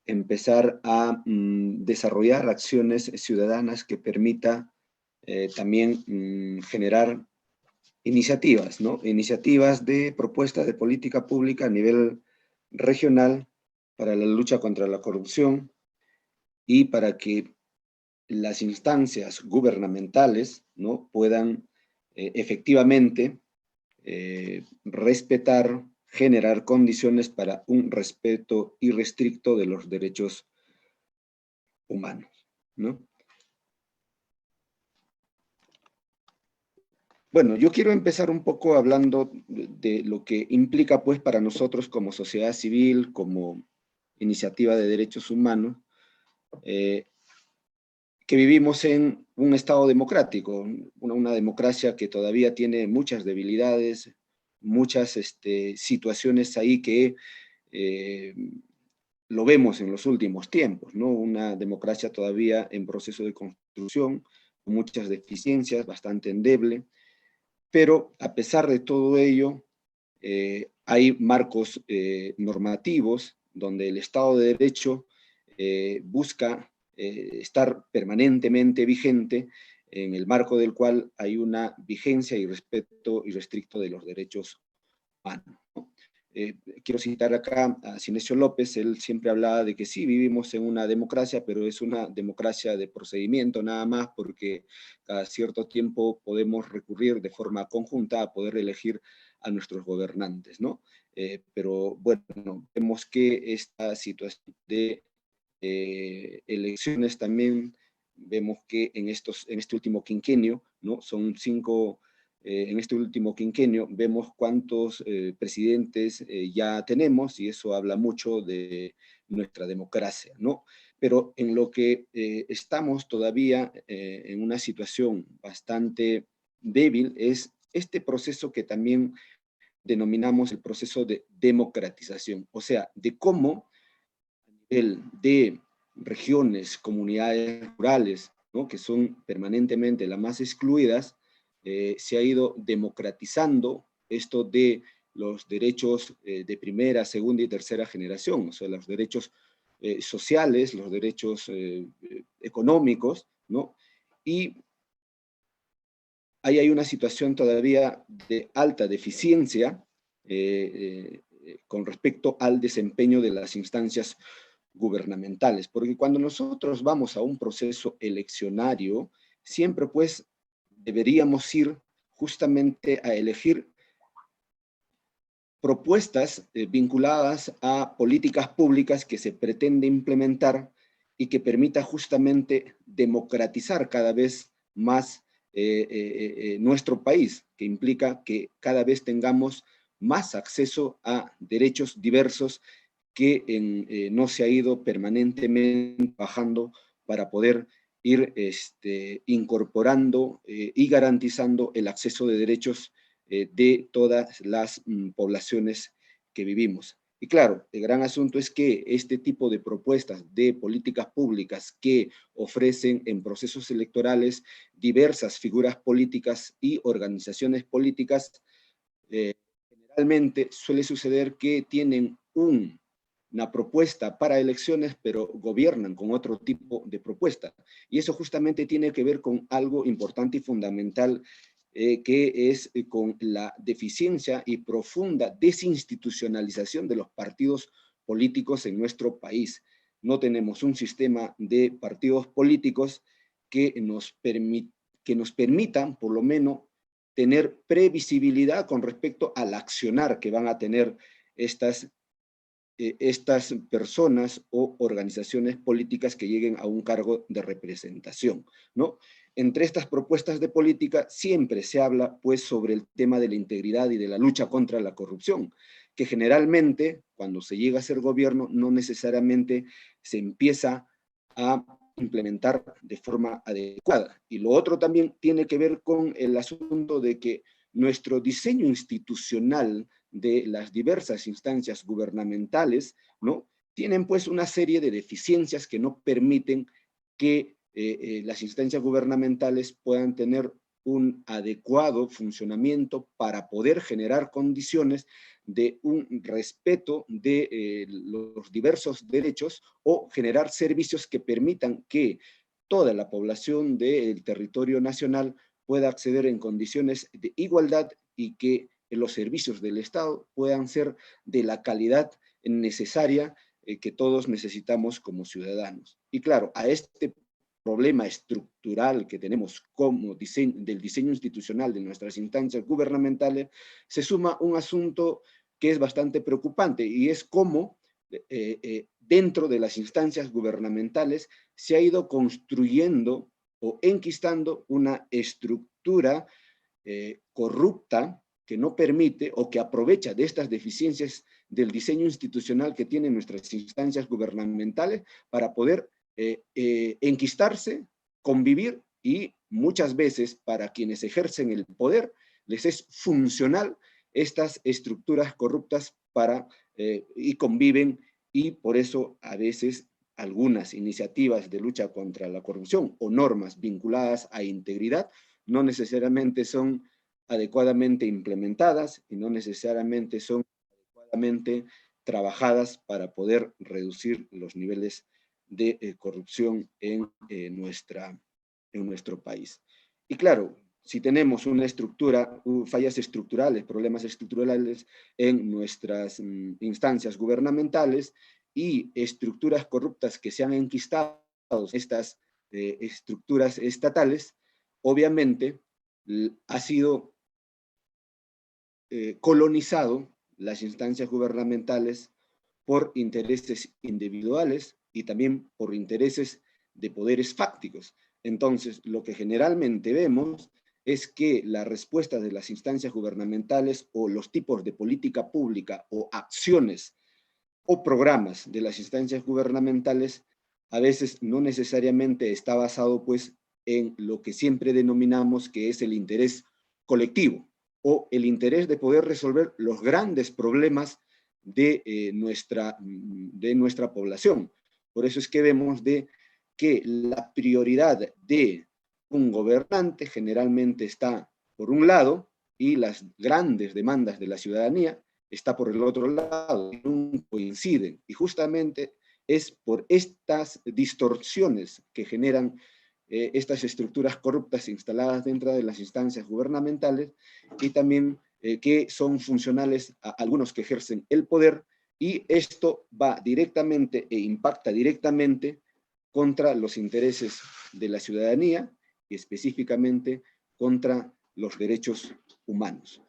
D: empezar a desarrollar acciones ciudadanas que permita también generar iniciativas, ¿no? Iniciativas de propuestas de política pública a nivel regional para la lucha contra la corrupción y para que las instancias gubernamentales, ¿no?, puedan efectivamente respetar, generar condiciones para un respeto irrestricto de los derechos humanos, ¿no? Bueno, yo quiero empezar un poco hablando de lo que implica, pues, para nosotros como sociedad civil, como iniciativa de derechos humanos, que vivimos en un Estado democrático, una democracia que todavía tiene muchas debilidades, muchas situaciones ahí que lo vemos en los últimos tiempos, ¿no? Una democracia todavía en proceso de construcción, con muchas deficiencias, bastante endeble, pero a pesar de todo ello, hay marcos normativos donde el Estado de Derecho busca estar permanentemente vigente, en el marco del cual hay una vigencia y respeto irrestricto de los derechos humanos, ¿no? Quiero citar acá a Sinesio López. Él siempre hablaba de que sí, vivimos en una democracia, pero es una democracia de procedimiento nada más, porque cada cierto tiempo podemos recurrir de forma conjunta a poder elegir a nuestros gobernantes, ¿no? Pero bueno, vemos que esta situación de elecciones también, vemos que en este último quinquenio, ¿no? Son 5 en este último quinquenio, vemos cuántos presidentes ya tenemos, y eso habla mucho de nuestra democracia, ¿no? Pero en lo que estamos todavía en una situación bastante débil es este proceso que también denominamos el proceso de democratización, o sea, de cómo a nivel de regiones, comunidades rurales, ¿no?, que son permanentemente las más excluidas, se ha ido democratizando esto de los derechos de primera, segunda y tercera generación, o sea, los derechos sociales, los derechos económicos, ¿no? Y ahí hay una situación todavía de alta deficiencia con respecto al desempeño de las instancias gubernamentales, porque cuando nosotros vamos a un proceso eleccionario, siempre pues deberíamos ir justamente a elegir propuestas vinculadas a políticas públicas que se pretende implementar y que permita justamente democratizar cada vez más nuestro país, que implica que cada vez tengamos más acceso a derechos diversos que no se ha ido permanentemente bajando para poder ir incorporando y garantizando el acceso de derechos de todas las poblaciones que vivimos. Y claro, el gran asunto es que este tipo de propuestas de políticas públicas que ofrecen en procesos electorales diversas figuras políticas y organizaciones políticas, generalmente suele suceder que tienen un una propuesta para elecciones, pero gobiernan con otro tipo de propuesta. Y eso justamente tiene que ver con algo importante y fundamental, que es con la deficiencia y profunda desinstitucionalización de los partidos políticos en nuestro país. No tenemos un sistema de partidos políticos que nos permitan, por lo menos, tener previsibilidad con respecto al accionar que van a tener estas personas o organizaciones políticas que lleguen a un cargo de representación, ¿no? Entre estas propuestas de política siempre se habla, pues, sobre el tema de la integridad y de la lucha contra la corrupción, que generalmente, cuando se llega a ser gobierno, no necesariamente se empieza a implementar de forma adecuada. Y lo otro también tiene que ver con el asunto de que nuestro diseño institucional de las diversas instancias gubernamentales, ¿no?, tienen pues una serie de deficiencias que no permiten que las instancias gubernamentales puedan tener un adecuado funcionamiento para poder generar condiciones de un respeto de los diversos derechos o generar servicios que permitan que toda la población del territorio nacional pueda acceder en condiciones de igualdad y que los servicios del Estado puedan ser de la calidad necesaria que todos necesitamos como ciudadanos. Y claro, a este problema estructural que tenemos como del diseño institucional de nuestras instancias gubernamentales, se suma un asunto que es bastante preocupante, y es cómo dentro de las instancias gubernamentales se ha ido construyendo o enquistando una estructura corrupta que no permite o que aprovecha de estas deficiencias del diseño institucional que tienen nuestras instancias gubernamentales para poder enquistarse, convivir, y muchas veces para quienes ejercen el poder les es funcional estas estructuras corruptas y conviven, y por eso a veces algunas iniciativas de lucha contra la corrupción o normas vinculadas a integridad no necesariamente son adecuadamente implementadas y no necesariamente son adecuadamente trabajadas para poder reducir los niveles de corrupción en nuestro país. Y claro, si tenemos una estructura, fallas estructurales, problemas estructurales en nuestras instancias gubernamentales y estructuras corruptas que se han enquistado en estas estructuras estatales, obviamente ha sido colonizado las instancias gubernamentales por intereses individuales y también por intereses de poderes fácticos. Entonces, lo que generalmente vemos es que la respuesta de las instancias gubernamentales o los tipos de política pública o acciones o programas de las instancias gubernamentales a veces no necesariamente está basado pues en lo que siempre denominamos que es el interés colectivo o el interés de poder resolver los grandes problemas de nuestra población. Por eso es que vemos que la prioridad de un gobernante generalmente está por un lado y las grandes demandas de la ciudadanía está por el otro lado, y no coinciden. Y justamente es por estas distorsiones que generan estas estructuras corruptas instaladas dentro de las instancias gubernamentales y también que son funcionales a algunos que ejercen el poder, y esto va directamente e impacta directamente contra los intereses de la ciudadanía y específicamente contra los derechos humanos,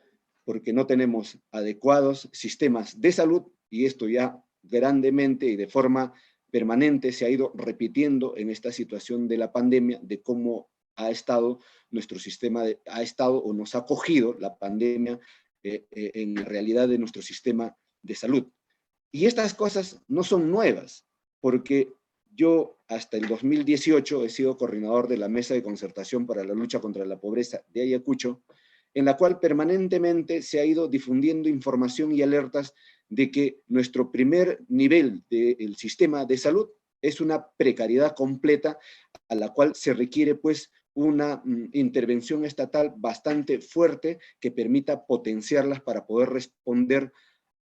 D: porque no tenemos adecuados sistemas de salud, y esto ya grandemente y de forma permanente se ha ido repitiendo en esta situación de la pandemia, de cómo ha estado nuestro sistema, ha estado o nos ha cogido la pandemia en realidad de nuestro sistema de salud. Y estas cosas no son nuevas, porque yo hasta el 2018 he sido coordinador de la Mesa de Concertación para la Lucha contra la Pobreza de Ayacucho, en la cual permanentemente se ha ido difundiendo información y alertas de que nuestro primer nivel del sistema de salud es una precariedad completa, a la cual se requiere pues una intervención estatal bastante fuerte que permita potenciarlas para poder responder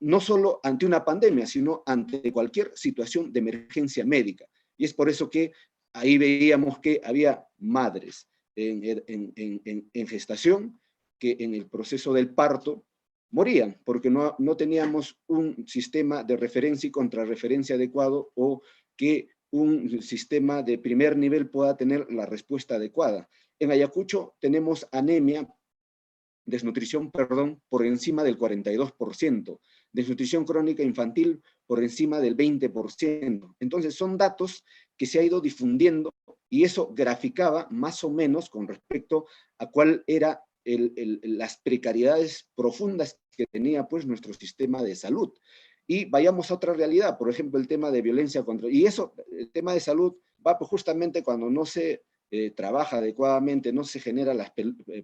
D: no solo ante una pandemia, sino ante cualquier situación de emergencia médica. Y es por eso que ahí veíamos que había madres en gestación que en el proceso del parto morían, porque no teníamos un sistema de referencia y contrarreferencia adecuado, o que un sistema de primer nivel pueda tener la respuesta adecuada. En Ayacucho tenemos anemia, desnutrición, perdón, por encima del 42%, desnutrición crónica infantil por encima del 20%. Entonces son datos que se ha ido difundiendo, y eso graficaba más o menos con respecto a cuál era las precariedades profundas que tenía pues nuestro sistema de salud. Y vayamos a otra realidad, por ejemplo, el tema de violencia contra... Y eso, el tema de salud, va pues justamente cuando no se trabaja adecuadamente, no se generan las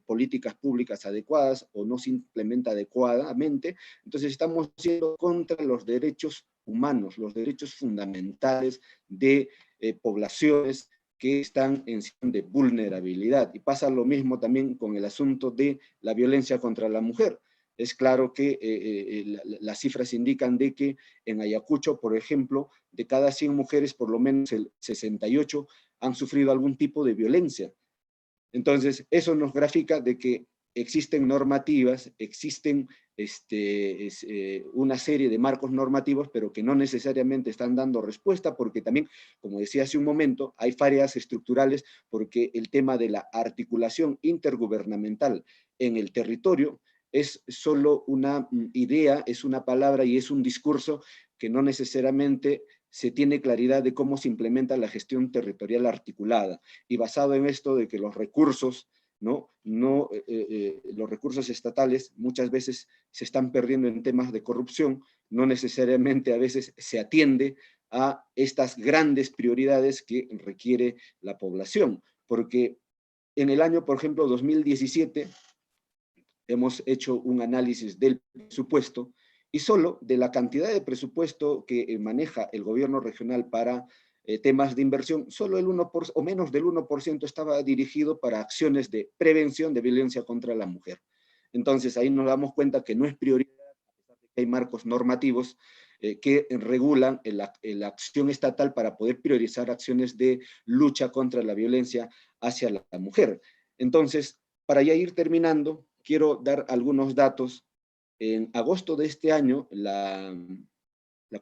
D: políticas públicas adecuadas o no se implementa adecuadamente. Entonces estamos yendo contra los derechos humanos, los derechos fundamentales de poblaciones que están en situación de vulnerabilidad. Y pasa lo mismo también con el asunto de la violencia contra la mujer. Es claro que las cifras indican de que en Ayacucho, por ejemplo, de cada 100 mujeres, por lo menos el 68 han sufrido algún tipo de violencia. Entonces, eso nos grafica de que existen normativas, existen una serie de marcos normativos, pero que no necesariamente están dando respuesta, porque también, como decía hace un momento, hay fallas estructurales, porque el tema de la articulación intergubernamental en el territorio es solo una idea, es una palabra y es un discurso que no necesariamente se tiene claridad de cómo se implementa la gestión territorial articulada. Y basado en esto de que los recursos, los recursos estatales muchas veces se están perdiendo en temas de corrupción, no necesariamente a veces se atiende a estas grandes prioridades que requiere la población. Porque en el año, por ejemplo, 2017, hemos hecho un análisis del presupuesto, y solo de la cantidad de presupuesto que maneja el gobierno regional para temas de inversión, solo el 1% o menos del 1% estaba dirigido para acciones de prevención de violencia contra la mujer. Entonces ahí nos damos cuenta que no es prioridad, a pesar de que hay marcos normativos que regulan la acción estatal para poder priorizar acciones de lucha contra la violencia hacia la mujer. Entonces, para ya ir terminando, quiero dar algunos datos. En agosto de este año, la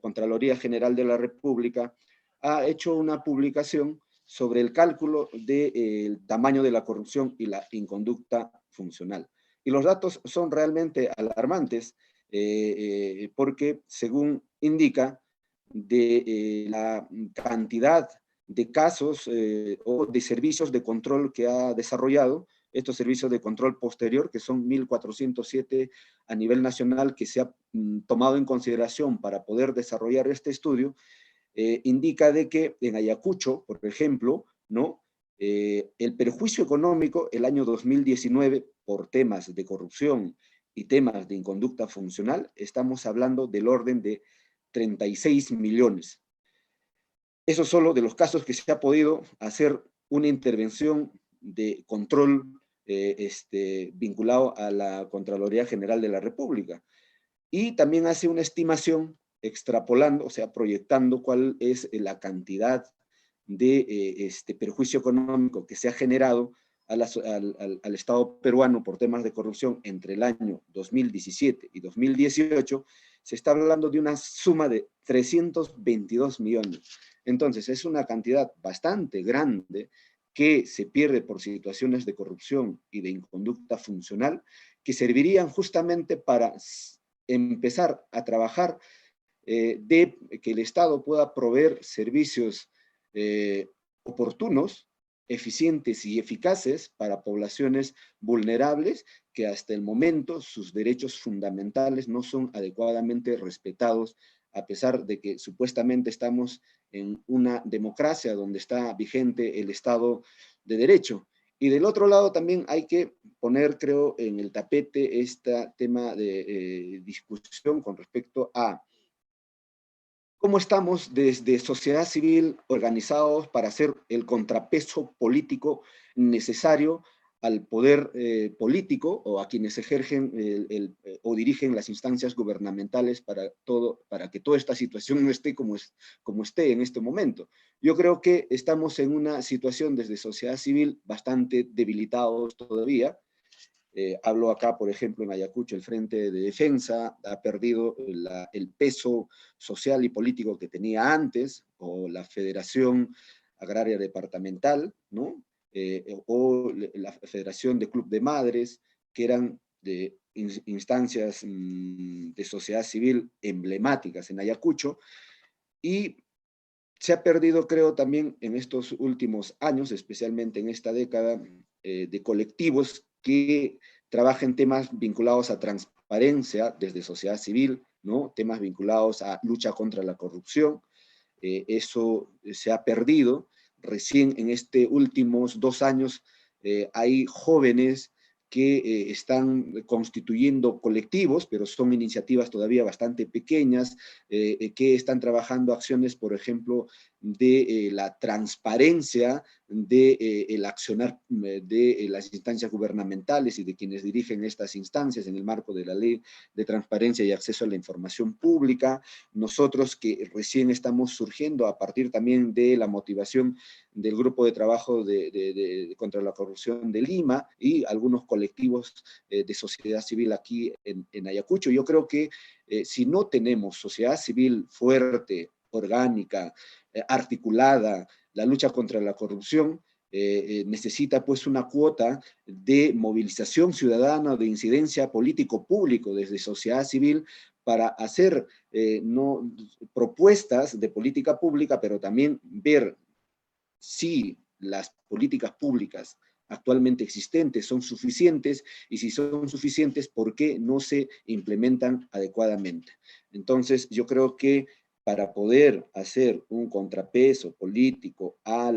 D: Contraloría General de la República ha hecho una publicación sobre el cálculo del tamaño de la corrupción y la inconducta funcional. Y los datos son realmente alarmantes, porque según indica, de la cantidad de casos o de servicios de control que ha desarrollado, estos servicios de control posterior, que son 1.407 a nivel nacional, que se ha tomado en consideración para poder desarrollar este estudio, indica de que en Ayacucho, por ejemplo, el perjuicio económico el año 2019 por temas de corrupción y temas de inconducta funcional, estamos hablando del orden de 36 millones. Eso solo de los casos que se ha podido hacer una intervención de control vinculado a la Contraloría General de la República. Y también hace una estimación extrapolando, o sea, proyectando cuál es la cantidad de perjuicio económico que se ha generado al Estado peruano por temas de corrupción entre el año 2017 y 2018, se está hablando de una suma de 322 millones. Entonces, es una cantidad bastante grande que se pierde por situaciones de corrupción y de inconducta funcional, que servirían justamente para empezar a trabajar de que el Estado pueda proveer servicios oportunos, eficientes y eficaces para poblaciones vulnerables que hasta el momento sus derechos fundamentales no son adecuadamente respetados, a pesar de que supuestamente estamos en una democracia donde está vigente el Estado de Derecho. Y del otro lado también hay que poner, creo, en el tapete este tema de discusión con respecto a cómo estamos desde sociedad civil organizados para hacer el contrapeso político necesario al poder político o a quienes ejercen o dirigen las instancias gubernamentales para que toda esta situación no esté como esté en este momento. Yo creo que estamos en una situación desde sociedad civil bastante debilitados todavía. Hablo acá, por ejemplo, en Ayacucho, el Frente de Defensa ha perdido el peso social y político que tenía antes, o la Federación Agraria Departamental, ¿no? O la Federación de Club de Madres, que eran de instancias de sociedad civil emblemáticas en Ayacucho, y se ha perdido, creo, también en estos últimos años, especialmente en esta década, de colectivos que trabajen temas vinculados a transparencia desde sociedad civil, ¿no? Temas vinculados a lucha contra la corrupción. Eso se ha perdido. Recién en estos últimos 2 años hay jóvenes que están constituyendo colectivos, pero son iniciativas todavía bastante pequeñas, que están trabajando acciones, por ejemplo, de la transparencia, del accionar de las instancias gubernamentales y de quienes dirigen estas instancias en el marco de la Ley de Transparencia y Acceso a la Información Pública. Nosotros que recién estamos surgiendo a partir también de la motivación del Grupo de Trabajo contra la Corrupción de Lima y algunos colectivos de sociedad civil aquí en Ayacucho. Yo creo que si no tenemos sociedad civil fuerte, orgánica, articulada, la lucha contra la corrupción, necesita pues una cuota de movilización ciudadana, de incidencia político-público desde sociedad civil para hacer propuestas de política pública, pero también ver si las políticas públicas actualmente existentes son suficientes, y si son suficientes, ¿por qué no se implementan adecuadamente? Entonces, yo creo que para poder hacer un contrapeso político a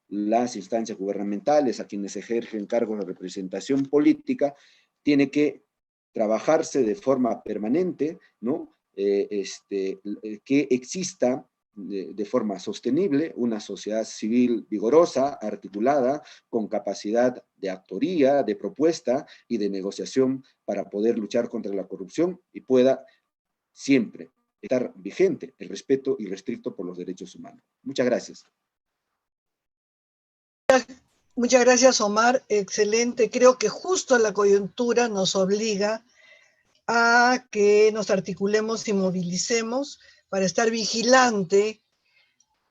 D: las instancias gubernamentales, a quienes ejercen cargos de representación política, tiene que trabajarse de forma permanente, ¿no? Que exista de forma sostenible una sociedad civil vigorosa, articulada, con capacidad de actoría, de propuesta y de negociación para poder luchar contra la corrupción y pueda siempre estar vigente el respeto irrestricto por los derechos humanos. Muchas gracias.
A: Muchas gracias, Omar. Excelente. Creo que justo la coyuntura nos obliga a que nos articulemos y movilicemos para estar vigilante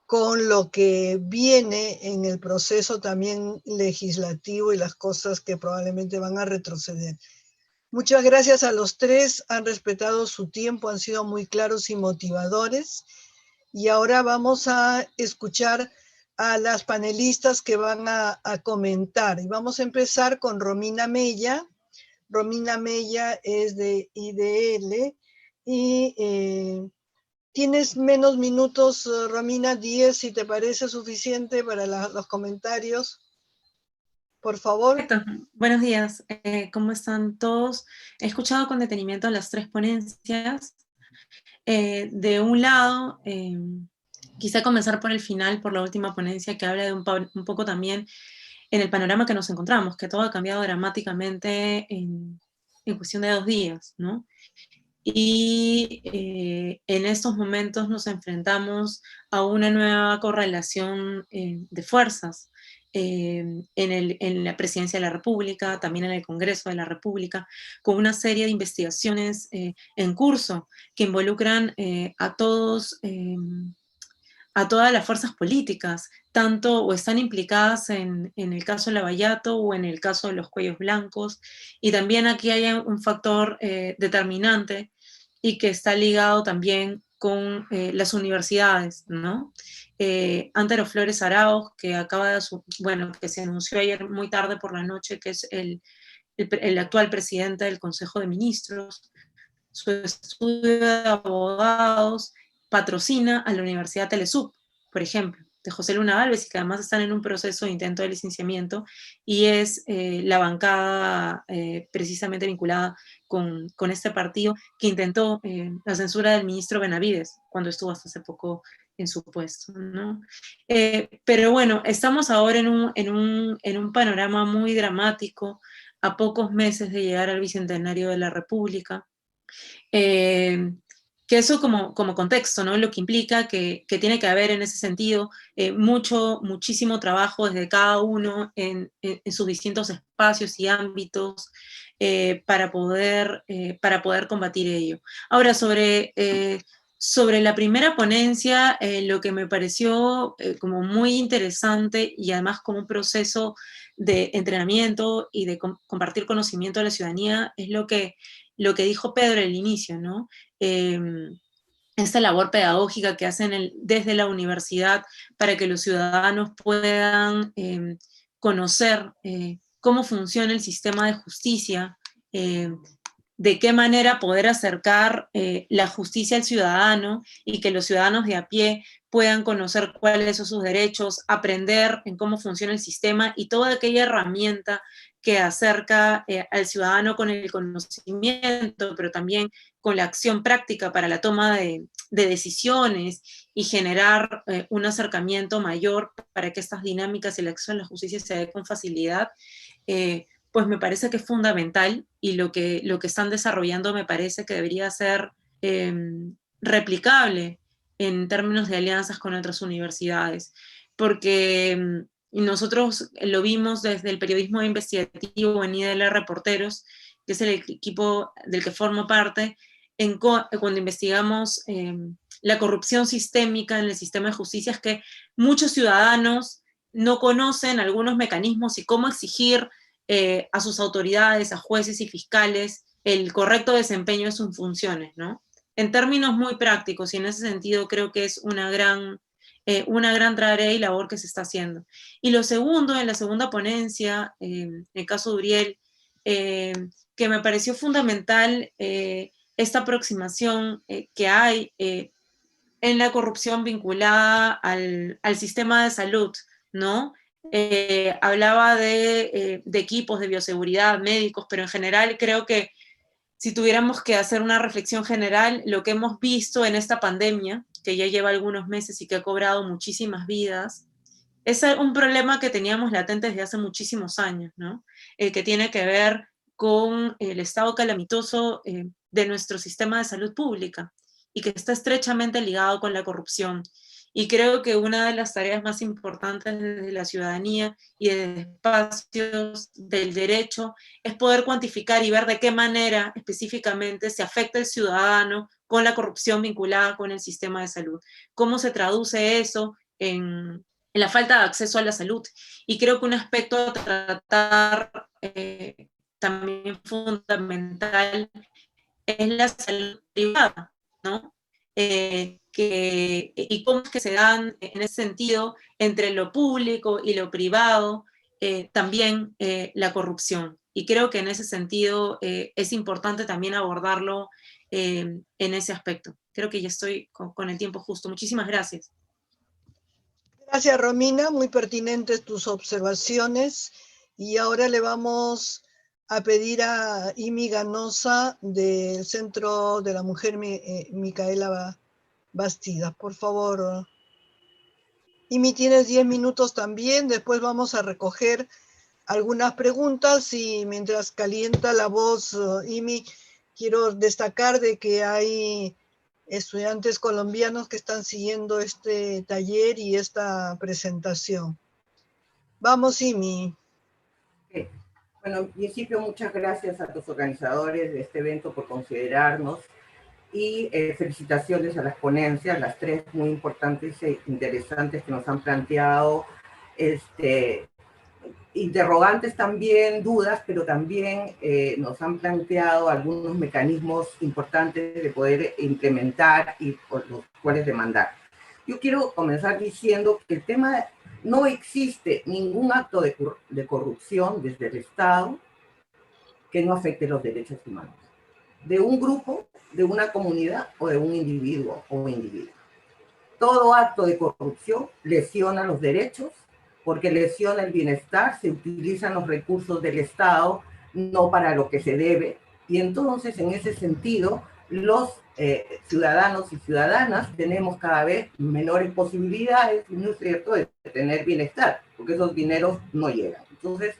A: con lo que viene en el proceso también legislativo y las cosas que probablemente van a retroceder. Muchas gracias a los tres, han respetado su tiempo, han sido muy claros y motivadores. Y ahora vamos a escuchar a las panelistas que van a comentar. Y vamos a empezar con Romina Mella. Romina Mella es de IDL y tienes menos minutos, Romina, 10, si te parece suficiente para los comentarios. Por favor.
E: Perfecto. Buenos días. ¿Cómo están todos? He escuchado con detenimiento las 3 ponencias. De un lado, quise comenzar por el final, por la última ponencia, que habla de un poco también en el panorama que nos encontramos, que todo ha cambiado dramáticamente en cuestión de 2 días, ¿no? Y en estos momentos nos enfrentamos a una nueva correlación de fuerzas en la Presidencia de la República, también en el Congreso de la República, con una serie de investigaciones en curso que involucran a todas las fuerzas políticas, tanto o están implicadas en el caso de Lavallato o en el caso de los cuellos blancos, y también aquí hay un factor determinante y que está ligado también con las universidades, ¿no? Antero Flores Arauz, que que se anunció ayer muy tarde por la noche, que es el actual presidente del Consejo de Ministros, su estudio de abogados patrocina a la Universidad Telesub, por ejemplo, José Luna Alves, y que además están en un proceso de intento de licenciamiento, y es la bancada precisamente vinculada con este partido que intentó la censura del ministro Benavides cuando estuvo hasta hace poco en su puesto, ¿no? Pero bueno, estamos ahora en un panorama muy dramático, a pocos meses de llegar al Bicentenario de la República. Que eso como contexto, ¿no? Lo que implica que tiene que haber en ese sentido muchísimo trabajo desde cada uno en sus distintos espacios y ámbitos para poder combatir ello. Ahora, sobre la primera ponencia, lo que me pareció como muy interesante y además como un proceso de entrenamiento y de compartir conocimiento a la ciudadanía es lo que dijo Pedro al inicio, ¿no? Esta labor pedagógica que hacen desde la universidad para que los ciudadanos puedan conocer cómo funciona el sistema de justicia, de qué manera poder acercar la justicia al ciudadano y que los ciudadanos de a pie puedan conocer cuáles son sus derechos, aprender en cómo funciona el sistema y toda aquella herramienta que acerca al ciudadano con el conocimiento, pero también con la acción práctica para la toma de decisiones y generar un acercamiento mayor para que estas dinámicas y la acción de la justicia se dé con facilidad, pues me parece que es fundamental, y lo que están desarrollando me parece que debería ser replicable en términos de alianzas con otras universidades, porque nosotros lo vimos desde el periodismo investigativo en IDL Reporteros, que es el equipo del que formo parte, cuando investigamos la corrupción sistémica en el sistema de justicia, es que muchos ciudadanos no conocen algunos mecanismos y cómo exigir a sus autoridades, a jueces y fiscales, el correcto desempeño de sus funciones, ¿no? En términos muy prácticos, y en ese sentido creo que es una gran tarea y labor que se está haciendo. Y lo segundo, en la segunda ponencia, en el caso de Uriel, que me pareció fundamental esta aproximación que hay en la corrupción vinculada al sistema de salud, ¿no? Hablaba de equipos de bioseguridad, médicos, pero en general creo que si tuviéramos que hacer una reflexión general, lo que hemos visto en esta pandemia, que ya lleva algunos meses y que ha cobrado muchísimas vidas, es un problema que teníamos latente desde hace muchísimos años, ¿no? Que tiene que ver con el estado calamitoso de nuestro sistema de salud pública y que está estrechamente ligado con la corrupción. Y creo que una de las tareas más importantes de la ciudadanía y de espacios del derecho es poder cuantificar y ver de qué manera específicamente se afecta el ciudadano con la corrupción vinculada con el sistema de salud. ¿Cómo se traduce eso en la falta de acceso a la salud? Y creo que un aspecto a tratar también fundamental es la salud privada, ¿no? Y cómo es que se dan en ese sentido entre lo público y lo privado también la corrupción. Y creo que en ese sentido es importante también abordarlo en ese aspecto. Creo que ya estoy con el tiempo justo. Muchísimas gracias.
A: Gracias, Romina. Muy pertinentes tus observaciones. Y ahora le vamos a pedir a Imi Ganosa del Centro de la Mujer Micaela Bastidas. Por favor, Imi, tienes 10 minutos también. Después vamos a recoger algunas preguntas y mientras calienta la voz, Imi, quiero destacar de que hay estudiantes colombianos que están siguiendo este taller y esta presentación. Vamos, Imi.
F: Okay. Bueno, en principio, muchas gracias a los organizadores de este evento por considerarnos y felicitaciones a las ponencias, las tres muy importantes e interesantes que nos han planteado, interrogantes también, dudas, pero también nos han planteado algunos mecanismos importantes de poder implementar y por los cuales demandar. Yo quiero comenzar diciendo que el tema no existe ningún acto de corrupción desde el Estado que no afecte los derechos humanos, de un grupo, de una comunidad o de un individuo o individuo. todo acto de corrupción lesiona los derechos, porque lesiona el bienestar, se utilizan los recursos del Estado no para lo que se debe, y entonces en ese sentido los ciudadanos y ciudadanas tenemos cada vez menores posibilidades, ¿no es cierto?, de tener bienestar, porque esos dineros no llegan. Entonces,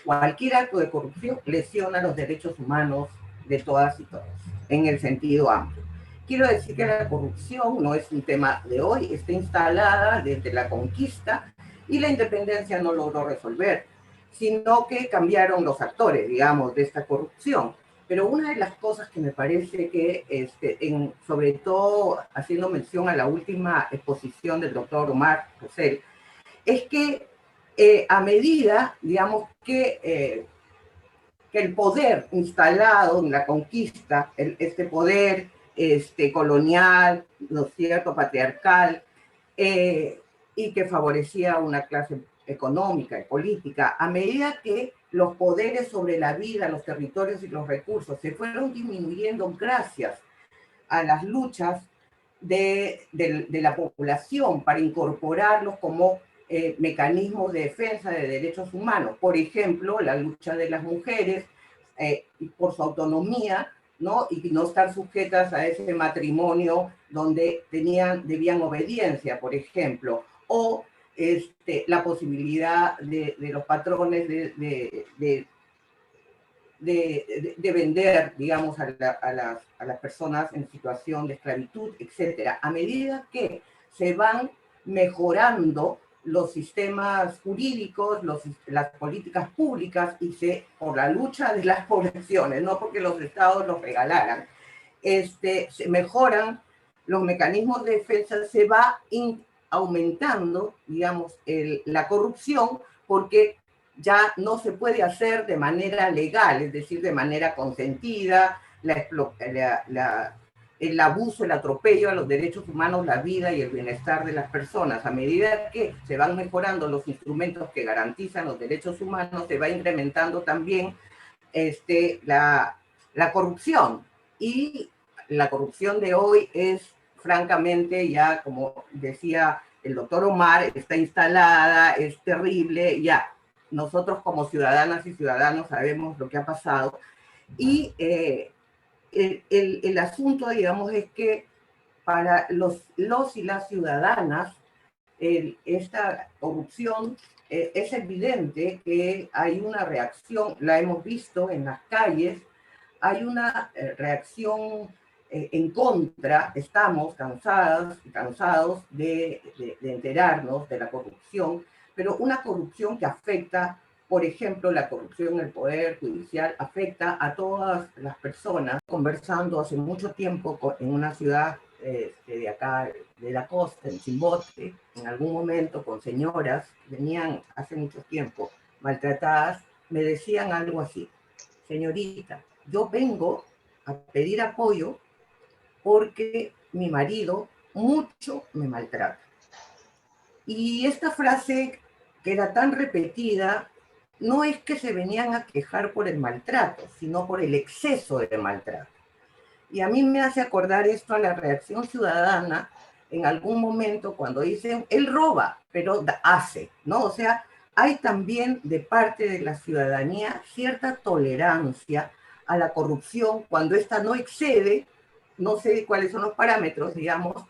F: cualquier acto de corrupción lesiona los derechos humanos de todas y todos, en el sentido amplio. Quiero decir que la corrupción no es un tema de hoy, está instalada desde la conquista y la independencia no logró resolver, sino que cambiaron los actores, digamos, de esta corrupción. Pero una de las cosas que me parece que, sobre todo haciendo mención a la última exposición del doctor Omar Rosell, es que a medida, digamos, que el poder instalado en la conquista, este poder colonial, ¿no es cierto?, patriarcal, y que favorecía una clase económica y política, a medida que los poderes sobre la vida, los territorios y los recursos se fueron disminuyendo gracias a las luchas de la población para incorporarlos como mecanismos de defensa de derechos humanos. Por ejemplo, la lucha de las mujeres por su autonomía, ¿no? Y no estar sujetas a ese matrimonio donde debían obediencia, por ejemplo, o la posibilidad de los patrones de vender, digamos, a las personas en situación de esclavitud, etc. A medida que se van mejorando los sistemas jurídicos, las políticas públicas, y por la lucha de las poblaciones, no porque los estados los regalaran, se mejoran los mecanismos de defensa, se va aumentando, digamos, la corrupción, porque ya no se puede hacer de manera legal, es decir, de manera consentida, el abuso, el atropello a los derechos humanos, la vida y el bienestar de las personas. A medida que se van mejorando los instrumentos que garantizan los derechos humanos, se va incrementando también la corrupción. Y la corrupción de hoy es, francamente, ya como decía el doctor Omar, está instalada, es terrible, ya. Nosotros como ciudadanas y ciudadanos sabemos lo que ha pasado. Y el asunto, digamos, es que para los y las ciudadanas, esta corrupción, es evidente que hay una reacción, la hemos visto en las calles, hay una reacción en contra. Estamos cansados de enterarnos de la corrupción, pero una corrupción que afecta, por ejemplo, la corrupción en el Poder Judicial afecta a todas las personas. Conversando hace mucho tiempo en una ciudad de acá, de la costa, en Chimbote, en algún momento con señoras que venían hace mucho tiempo maltratadas, me decían algo así: señorita, yo vengo a pedir apoyo porque mi marido mucho me maltrata. Y esta frase, que era tan repetida, no es que se venían a quejar por el maltrato, sino por el exceso de maltrato. Y a mí me hace acordar esto a la reacción ciudadana en algún momento cuando dicen, él roba, pero hace, ¿no? O sea, hay también de parte de la ciudadanía cierta tolerancia a la corrupción cuando ésta no excede, no sé cuáles son los parámetros, digamos,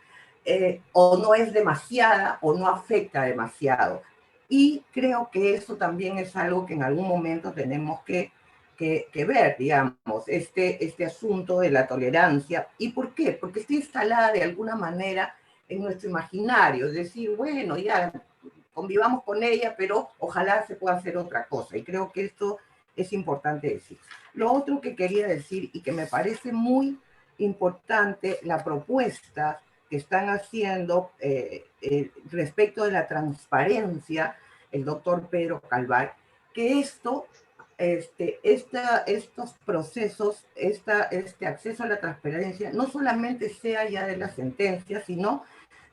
F: o no es demasiada o no afecta demasiado. Y creo que eso también es algo que en algún momento tenemos que ver, digamos, este asunto de la tolerancia. ¿Y por qué? Porque está instalada de alguna manera en nuestro imaginario, es decir, bueno, ya convivamos con ella, pero ojalá se pueda hacer otra cosa. Y creo que esto es importante decir. Lo otro que quería decir, y que me parece muy importante, la propuesta que están haciendo respecto de la transparencia, el doctor Pedro Calvar, que estos procesos, este acceso a la transparencia, no solamente sea ya de las sentencias, sino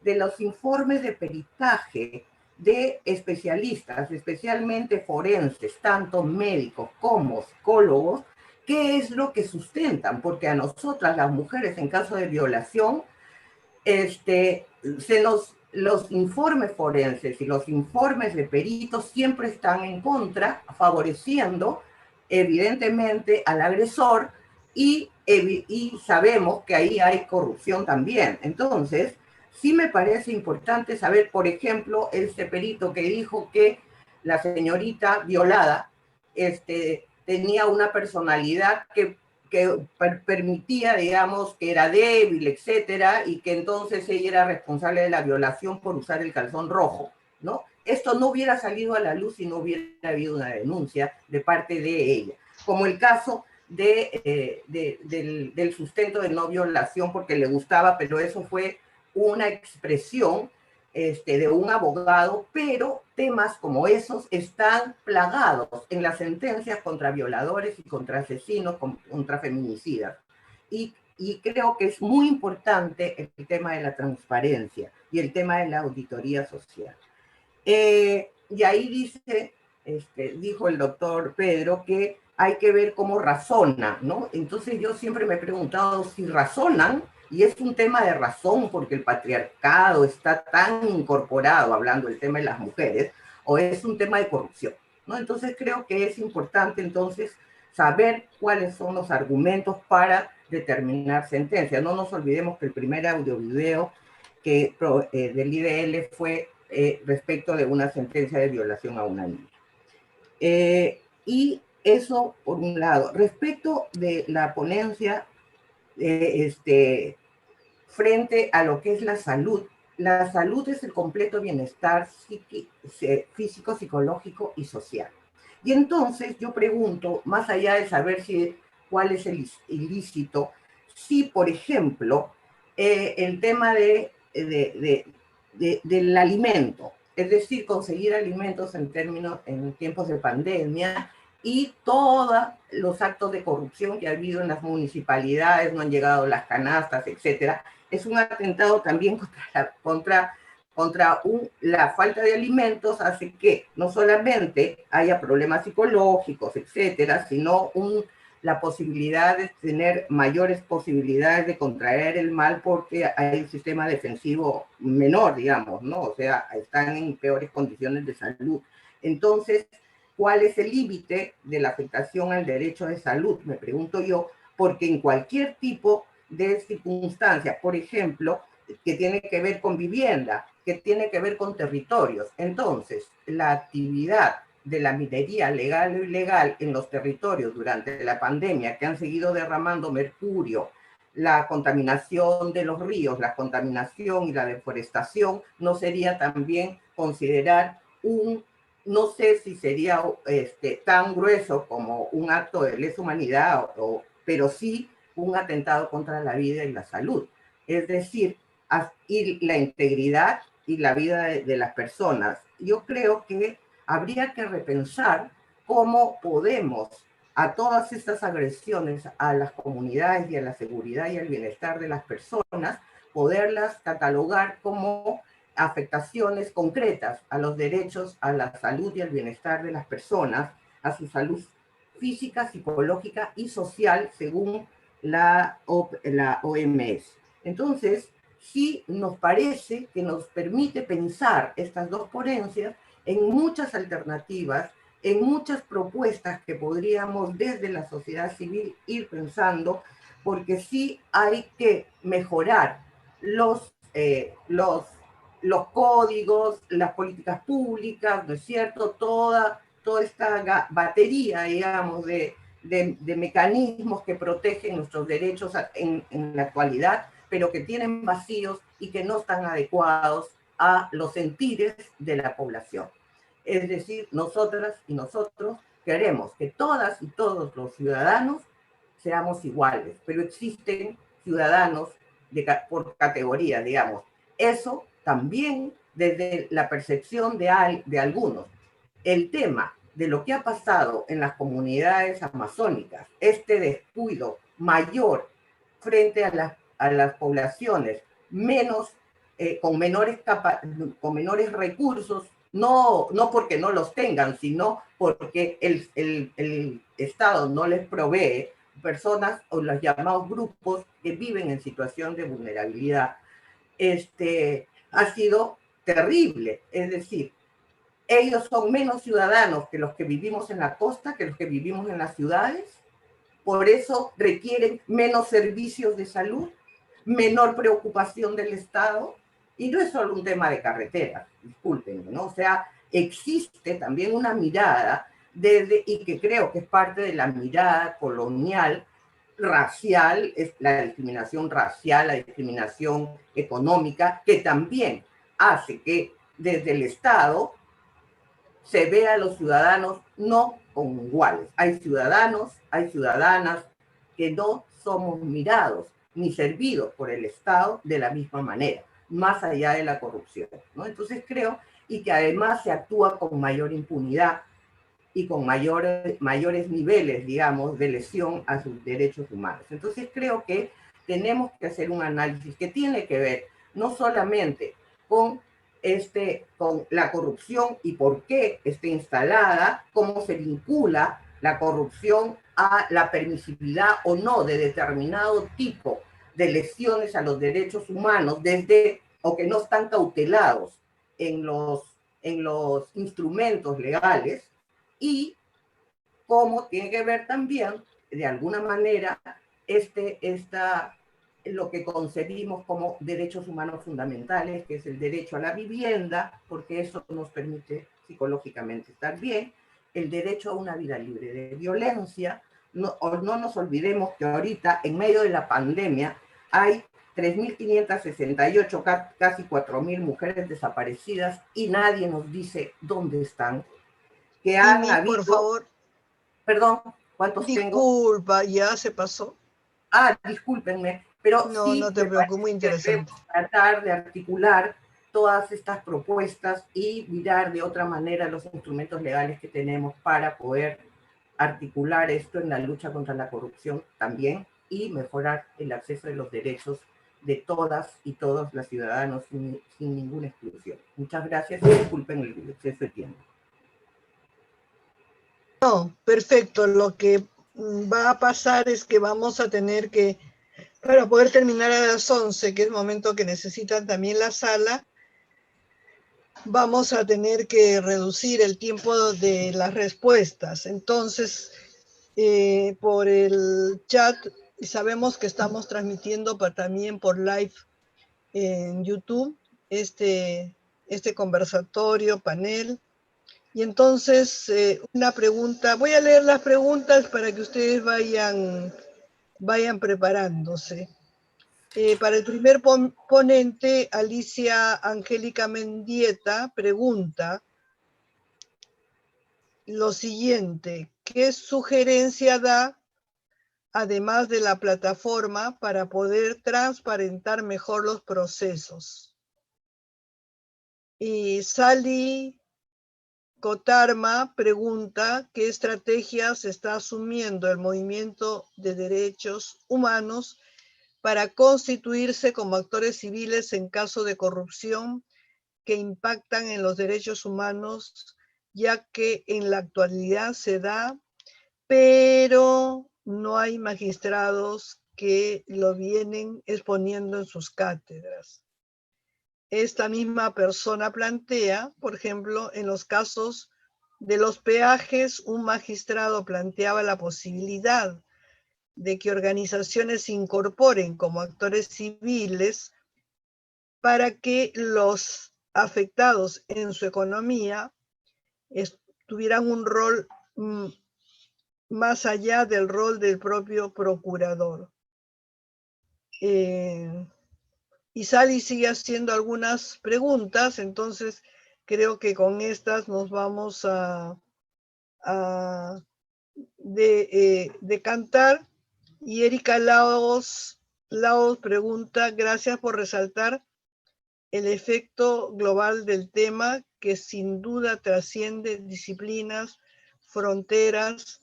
F: de los informes de peritaje de especialistas, especialmente forenses, tanto médicos como psicólogos, qué es lo que sustentan, porque a nosotras, las mujeres, en caso de violación, los informes forenses y los informes de peritos siempre están en contra, favoreciendo evidentemente al agresor, y sabemos que ahí hay corrupción también. Entonces, sí me parece importante saber, por ejemplo, este perito que dijo que la señorita violada tenía una personalidad que permitía, digamos, que era débil, etcétera, y que entonces ella era responsable de la violación por usar el calzón rojo, ¿no? Esto no hubiera salido a la luz si no hubiera habido una denuncia de parte de ella, como el caso del sustento de no violación porque le gustaba, pero eso fue una expresión de un abogado, pero temas como esos están plagados en las sentencias contra violadores y contra asesinos, contra feminicidas. Y creo que es muy importante el tema de la transparencia y el tema de la auditoría social. Y ahí dijo el doctor Pedro que hay que ver cómo razona, ¿no? Entonces yo siempre me he preguntado si razonan, y es un tema de razón porque el patriarcado está tan incorporado, hablando del tema de las mujeres, o es un tema de corrupción, ¿no? Entonces creo que es importante entonces saber cuáles son los argumentos para determinar sentencias. No nos olvidemos que el primer audio-video del IDL fue respecto de una sentencia de violación a una niña. Y eso por un lado. Respecto de la ponencia, frente a lo que es la salud es el completo bienestar físico, psicológico y social. Y entonces yo pregunto, más allá de saber cuál es el ilícito, si por ejemplo el tema del alimento, es decir, conseguir alimentos en tiempos de pandemia, y todos los actos de corrupción que ha habido en las municipalidades, no han llegado las canastas, etcétera, es un atentado también contra la falta de alimentos, hace que no solamente haya problemas psicológicos, etcétera, sino la posibilidad de tener mayores posibilidades de contraer el mal porque hay un sistema defensivo menor, digamos, ¿no? O sea, están en peores condiciones de salud. Entonces, ¿cuál es el límite de la afectación al derecho de salud? Me pregunto yo, porque en cualquier tipo de circunstancias, por ejemplo, que tiene que ver con vivienda, que tiene que ver con territorios, entonces la actividad de la minería legal o ilegal en los territorios durante la pandemia, que han seguido derramando mercurio, la contaminación de los ríos, la contaminación y la deforestación, no sería también considerar no sé si sería tan grueso como un acto de lesa humanidad, pero sí un atentado contra la vida y la salud. Es decir, y la integridad y la vida de las personas. Yo creo que habría que repensar cómo podemos a todas estas agresiones a las comunidades y a la seguridad y al bienestar de las personas, poderlas catalogar como afectaciones concretas a los derechos, a la salud y al bienestar de las personas, a su salud física, psicológica y social, según la OMS. Entonces, sí nos parece que nos permite pensar estas dos ponencias en muchas alternativas, en muchas propuestas que podríamos desde la sociedad civil ir pensando, porque sí hay que mejorar los códigos, las políticas públicas, ¿no es cierto? Toda esta batería, digamos, de mecanismos que protegen nuestros derechos en la actualidad, pero que tienen vacíos y que no están adecuados a los sentires de la población. Es decir, nosotras y nosotros queremos que todas y todos los ciudadanos seamos iguales, pero existen ciudadanos por categoría, digamos. Eso también desde la percepción de algunos. El tema de lo que ha pasado en las comunidades amazónicas, este descuido mayor frente a las poblaciones con menores recursos, no porque no los tengan, sino porque el Estado no les provee, personas o los llamados grupos que viven en situación de vulnerabilidad. ha sido terrible. Es decir, ellos son menos ciudadanos que los que vivimos en la costa, que los que vivimos en las ciudades. Por eso requieren menos servicios de salud, menor preocupación del Estado. Y no es solo un tema de carreteras, discúlpenme, ¿no? O sea, existe también una mirada y que creo que es parte de la mirada colonial, racial, es la discriminación racial, la discriminación económica, que también hace que desde el Estado se vea a los ciudadanos no como iguales. Hay ciudadanos, hay ciudadanas que no somos mirados ni servidos por el Estado de la misma manera, más allá de la corrupción, ¿no? Entonces creo, y que además se actúa con mayor impunidad y con mayores niveles, digamos, de lesión a sus derechos humanos. Entonces creo que tenemos que hacer un análisis que tiene que ver no solamente con la corrupción y por qué está instalada, cómo se vincula la corrupción a la permisibilidad o no de determinado tipo de lesiones a los derechos humanos o que no están cautelados en los instrumentos legales, y cómo tiene que ver también, de alguna manera, lo que concebimos como derechos humanos fundamentales, que es el derecho a la vivienda, porque eso nos permite psicológicamente estar bien, el derecho a una vida libre de violencia. No nos olvidemos que ahorita, en medio de la pandemia, hay 3.568, casi 4.000 mujeres desaparecidas y nadie nos dice dónde están. Que han habido,
A: por favor.
F: Perdón, ¿cuántos tengo?
A: Disculpa, ya se pasó.
F: Discúlpenme, pero
A: no,
F: sí
A: no te preocupes, muy interesante.
F: Tratar de articular todas estas propuestas y mirar de otra manera los instrumentos legales que tenemos para poder articular esto en la lucha contra la corrupción también y mejorar el acceso de los derechos de todas y todos los ciudadanos sin ninguna exclusión. Muchas gracias y disculpen el exceso de tiempo.
A: No, perfecto. Lo que va a pasar es que vamos a tener que, para poder terminar a las 11, que es el momento que necesitan también la sala, vamos a tener que reducir el tiempo de las respuestas. Entonces, por el chat, sabemos que estamos transmitiendo también por live en YouTube este conversatorio, panel. Y entonces, una pregunta, voy a leer las preguntas para que ustedes vayan preparándose. Para el primer ponente, Alicia Angélica Mendieta pregunta lo siguiente: ¿qué sugerencia da, además de la plataforma, para poder transparentar mejor los procesos? Y Sally Cotarma pregunta qué estrategias está asumiendo el movimiento de derechos humanos para constituirse como actores civiles en caso de corrupción que impactan en los derechos humanos, ya que en la actualidad se da, pero no hay magistrados que lo vienen exponiendo en sus cátedras. Esta misma persona plantea, por ejemplo, en los casos de los peajes, un magistrado planteaba la posibilidad de que organizaciones se incorporen como actores civiles para que los afectados en su economía tuvieran un rol más allá del rol del propio procurador. Y Sally sigue haciendo algunas preguntas, entonces creo que con estas nos vamos a decantar. Y Erika Laos pregunta: gracias por resaltar el efecto global del tema, que sin duda trasciende disciplinas, fronteras,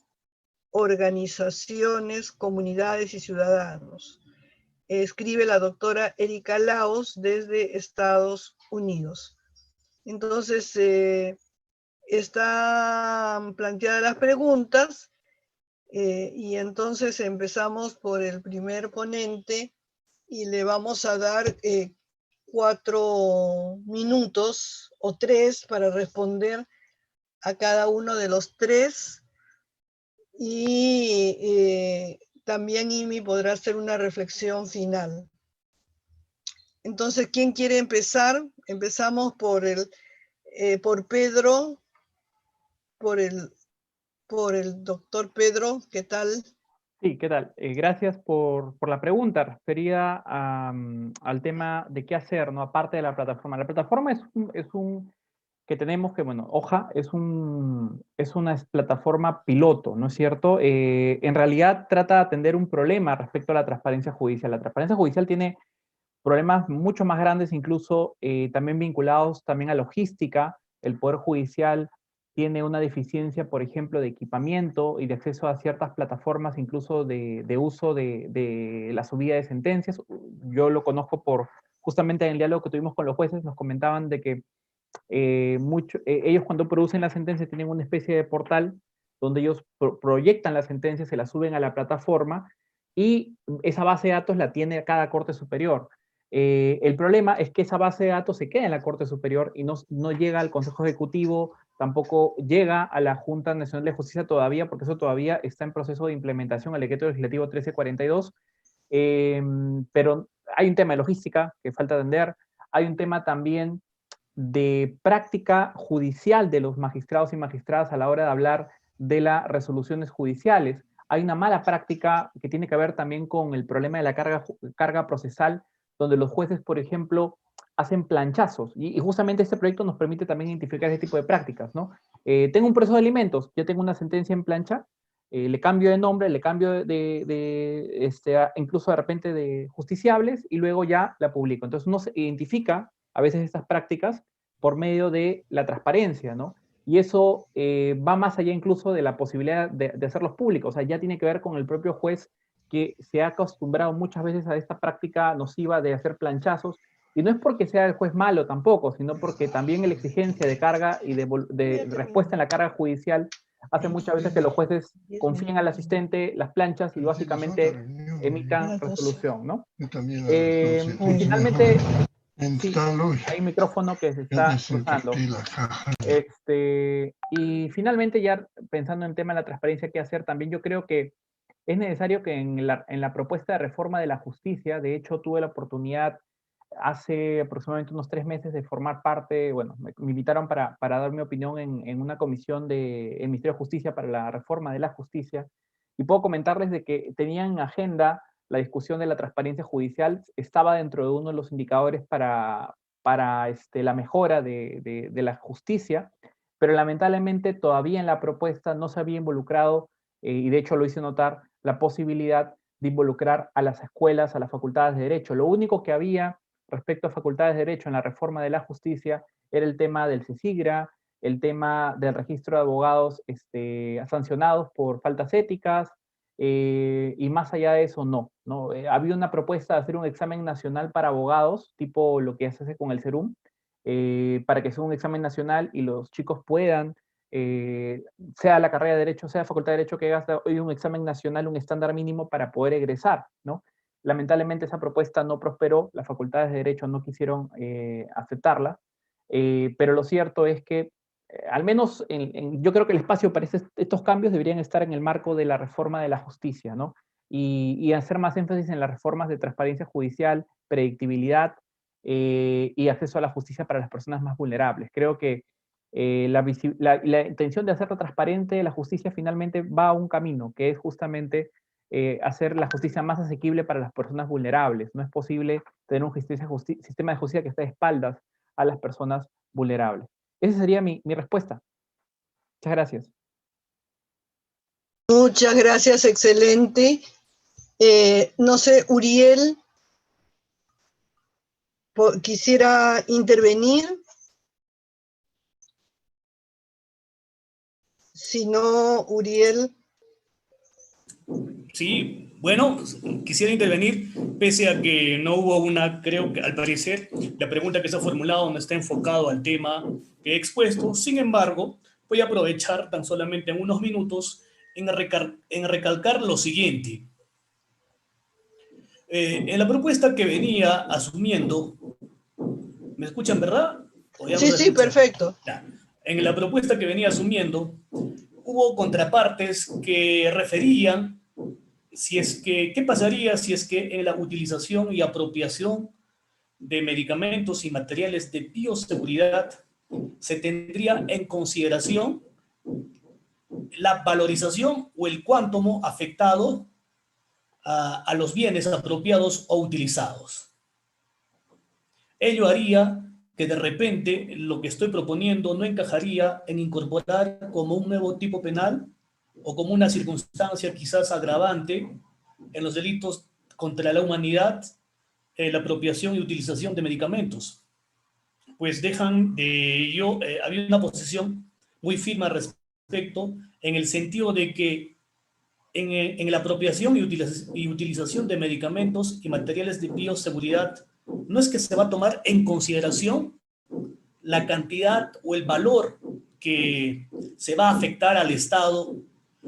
A: organizaciones, comunidades y ciudadanos. Escribe la doctora Erika Laos desde Estados Unidos. Entonces, están planteadas las preguntas y entonces empezamos por el primer ponente y le vamos a dar 4 minutos o 3 para responder a cada uno de los 3. Y también Imi podrá hacer una reflexión final. Entonces, ¿quién quiere empezar? Empezamos por Pedro, por el doctor Pedro. ¿Qué tal?
B: Sí, ¿qué tal? Gracias por la pregunta referida al tema de qué hacer, ¿no? Aparte de la plataforma. La plataforma es un que tenemos que, bueno, Hoja es una plataforma piloto, ¿no es cierto? En realidad trata de atender un problema respecto a la transparencia judicial. La transparencia judicial tiene problemas mucho más grandes, incluso también vinculados también a logística. El Poder Judicial tiene una deficiencia, por ejemplo, de equipamiento y de acceso a ciertas plataformas, incluso de uso de la subida de sentencias. Yo lo conozco justamente en el diálogo que tuvimos con los jueces, nos comentaban de que ellos cuando producen la sentencia tienen una especie de portal donde ellos proyectan la sentencia, se la suben a la plataforma y esa base de datos la tiene cada Corte Superior. El problema es que esa base de datos se queda en la Corte Superior y no llega al Consejo Ejecutivo, tampoco llega a la Junta Nacional de Justicia todavía, porque eso todavía está en proceso de implementación, el decreto legislativo 1342, pero hay un tema de logística que falta atender, hay un tema también de práctica judicial de los magistrados y magistradas a la hora de hablar de las resoluciones judiciales. Hay una mala práctica que tiene que ver también con el problema de la carga procesal, donde los jueces, por ejemplo, hacen planchazos. Y justamente este proyecto nos permite también identificar ese tipo de prácticas, ¿no? Tengo un proceso de alimentos, yo tengo una sentencia en plancha, le cambio de nombre, le cambio incluso de repente de justiciables y luego ya la publico. Entonces uno se identifica a veces estas prácticas por medio de la transparencia, ¿no? Y eso va más allá incluso de la posibilidad de hacerlos públicos, o sea, ya tiene que ver con el propio juez que se ha acostumbrado muchas veces a esta práctica nociva de hacer planchazos, y no es porque sea el juez malo tampoco, sino porque también la exigencia de carga y de respuesta en la carga judicial hace muchas veces que los jueces confíen al asistente las planchas y básicamente emitan resolución, ¿no? Y finalmente, sí, hay un micrófono que se está cruzando. Y finalmente, ya pensando en el tema de la transparencia, ¿qué hacer? También yo creo que es necesario que en la propuesta de reforma de la justicia, de hecho tuve la oportunidad hace aproximadamente unos 3 meses de formar parte, bueno, me invitaron para dar mi opinión en una comisión del Ministerio de Justicia para la reforma de la justicia, y puedo comentarles de que tenían en agenda la discusión de la transparencia judicial, estaba dentro de uno de los indicadores para la mejora de la justicia, pero lamentablemente todavía en la propuesta no se había involucrado, y de hecho lo hice notar, la posibilidad de involucrar a las escuelas, a las facultades de Derecho. Lo único que había respecto a facultades de Derecho en la reforma de la justicia era el tema del CECIGRA, el tema del registro de abogados sancionados por faltas éticas, y más allá de eso, no. Había una propuesta de hacer un examen nacional para abogados, tipo lo que se hace con el CERUM, para que sea un examen nacional y los chicos puedan, sea la carrera de Derecho, sea la Facultad de Derecho, que haga hoy un examen nacional, un estándar mínimo para poder egresar, ¿no? Lamentablemente esa propuesta no prosperó, las facultades de Derecho no quisieron aceptarla, pero lo cierto es que al menos yo creo que el espacio para estos cambios deberían estar en el marco de la reforma de la justicia, ¿no? Y hacer más énfasis en las reformas de transparencia judicial, predictibilidad y acceso a la justicia para las personas más vulnerables. Creo que la intención de hacerlo transparente, la justicia finalmente va a un camino, que es justamente hacer la justicia más asequible para las personas vulnerables. No es posible tener un sistema de justicia que esté de espaldas a las personas vulnerables. Esa sería mi respuesta. Muchas gracias.
A: Muchas gracias, excelente. No sé, Uriel, quisiera intervenir. Si no, Uriel.
C: Sí, bueno, quisiera intervenir, pese a que no hubo creo que al parecer, la pregunta que se ha formulado no está enfocado al tema que he expuesto. Sin embargo, voy a aprovechar tan solamente en unos minutos en recalcar lo siguiente. En la propuesta que venía asumiendo ¿Me escuchan, verdad? ¿O ya no
A: Sí,
C: me
A: sí,
C: escuchan?
A: perfecto.
C: Ya. En la propuesta que venía asumiendo, hubo contrapartes que referían si es que, ¿qué pasaría si es que en la utilización y apropiación de medicamentos y materiales de bioseguridad se tendría en consideración la valorización o el cuántum afectado a los bienes apropiados o utilizados? Ello haría que de repente lo que estoy proponiendo no encajaría en incorporar como un nuevo tipo penal o como una circunstancia quizás agravante en los delitos contra la humanidad, la apropiación y utilización de medicamentos. Pues dejan de había una posición muy firme al respecto, en el sentido de que en la apropiación y utilización de medicamentos y materiales de bioseguridad, no es que se va a tomar en consideración la cantidad o el valor que se va a afectar al Estado,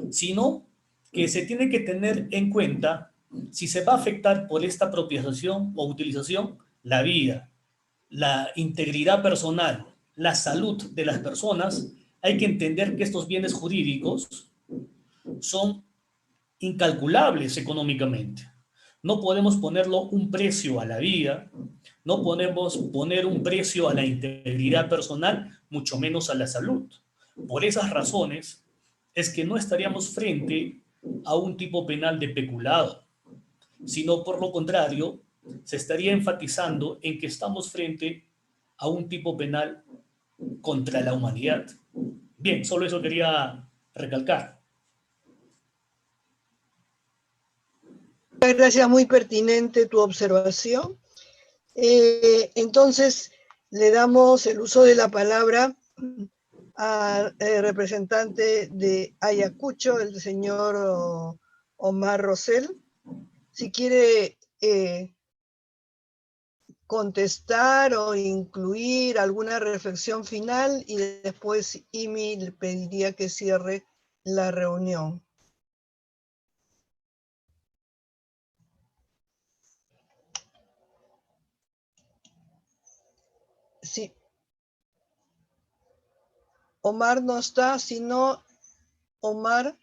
C: sino que se tiene que tener en cuenta si se va a afectar por esta apropiación o utilización la vida, la integridad personal, la salud de las personas. Hay que entender que estos bienes jurídicos son incalculables económicamente. No podemos ponerlo un precio a la vida, no podemos poner un precio a la integridad personal, mucho menos a la salud. Por esas razones es que no estaríamos frente a un tipo penal de peculado, sino por lo contrario, se estaría enfatizando en que estamos frente a un tipo penal contra la humanidad. Bien, solo eso quería recalcar.
A: Gracias, muy pertinente tu observación. Entonces, le damos el uso de la palabra al representante de Ayacucho, el señor Omar Rosell. Si quiere contestar o incluir alguna reflexión final, y después Imi le pediría que cierre la reunión. Sí. Omar no está, sino Omar.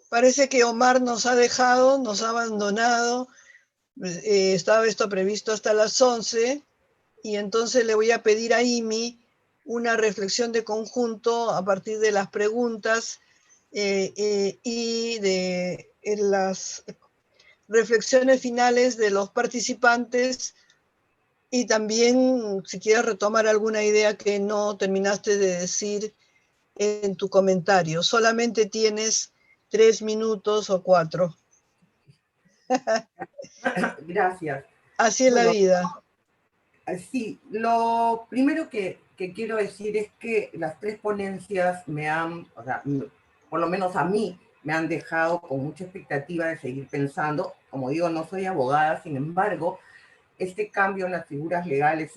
A: Parece que Omar nos ha dejado, nos ha abandonado. Estaba esto previsto hasta las 11, y entonces le voy a pedir a Imi una reflexión de conjunto a partir de las preguntas y de las reflexiones finales de los participantes, y también si quieres retomar alguna idea que no terminaste de decir en tu comentario. Solamente tienes 3 minutos o 4.
F: Gracias.
A: Así es la vida.
F: Sí, lo primero que quiero decir es que las tres ponencias me han, o sea, por lo menos a mí, me han dejado con mucha expectativa de seguir pensando. Como digo, no soy abogada, sin embargo, este cambio en las figuras legales,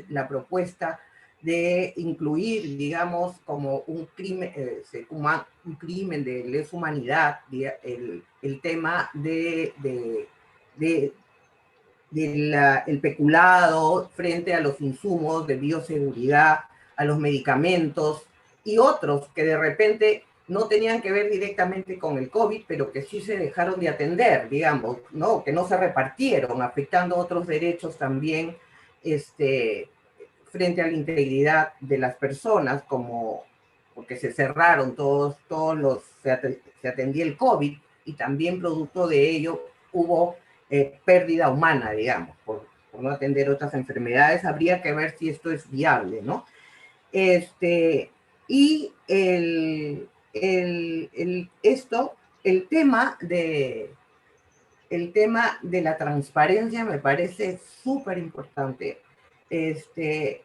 F: la propuesta de incluir, digamos, como un crimen, un crimen de lesa humanidad, el tema el peculado frente a los insumos de bioseguridad, a los medicamentos y otros que de repente no tenían que ver directamente con el COVID, pero que sí se dejaron de atender, digamos, ¿no? Que no se repartieron, afectando otros derechos también frente a la integridad de las personas, como porque se cerraron se atendía el COVID, y también producto de ello hubo pérdida humana, digamos, por no atender otras enfermedades. Habría que ver si esto es viable, ¿no? Y el tema de la transparencia me parece súper importante.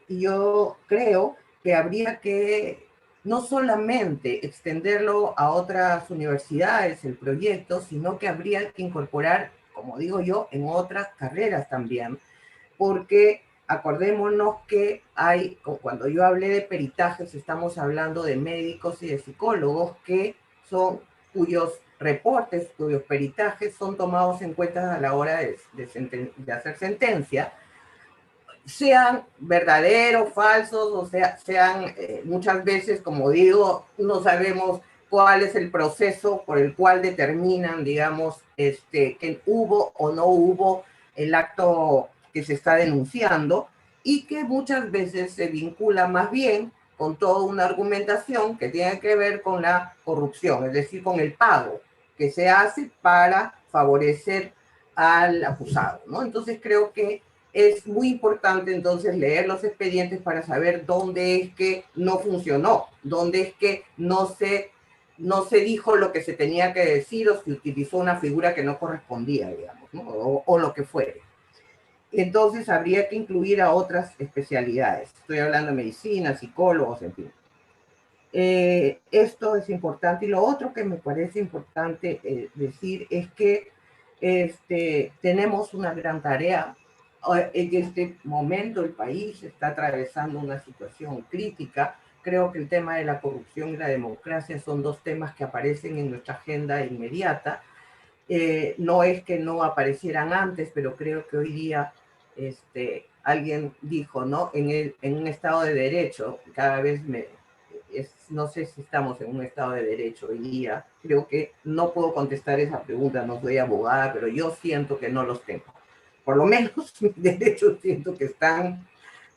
F: Yo creo que habría que no solamente extenderlo a otras universidades, el proyecto, sino que habría que incorporar, como digo yo, en otras carreras también, porque acordémonos que cuando yo hablé de peritajes, estamos hablando de médicos y de psicólogos cuyos reportes cuyos peritajes son tomados en cuenta a la hora de hacer sentencia, sean verdaderos, falsos, o sea, sean muchas veces, como digo, no sabemos cuál es el proceso por el cual determinan, digamos, que hubo o no hubo el acto que se está denunciando, y que muchas veces se vincula más bien con toda una argumentación que tiene que ver con la corrupción, es decir, con el pago que se hace para favorecer al acusado, ¿no? Entonces creo que es muy importante entonces leer los expedientes para saber dónde es que no funcionó, dónde es que no se dijo lo que se tenía que decir, o se utilizó una figura que no correspondía, digamos, ¿no? O lo que fuere. Entonces habría que incluir a otras especialidades. Estoy hablando de medicina, psicólogos, en fin. Esto es importante. Y lo otro que me parece importante decir es que tenemos una gran tarea. En este momento el país está atravesando una situación crítica. Creo que el tema de la corrupción y la democracia son dos temas que aparecen en nuestra agenda inmediata. No es que no aparecieran antes, pero creo que hoy día alguien dijo, ¿no? En un Estado de Derecho, cada vez no sé si estamos en un Estado de Derecho hoy día, creo que no puedo contestar esa pregunta, no soy abogada, pero yo siento que no los tengo. Por lo menos mis derechos siento que están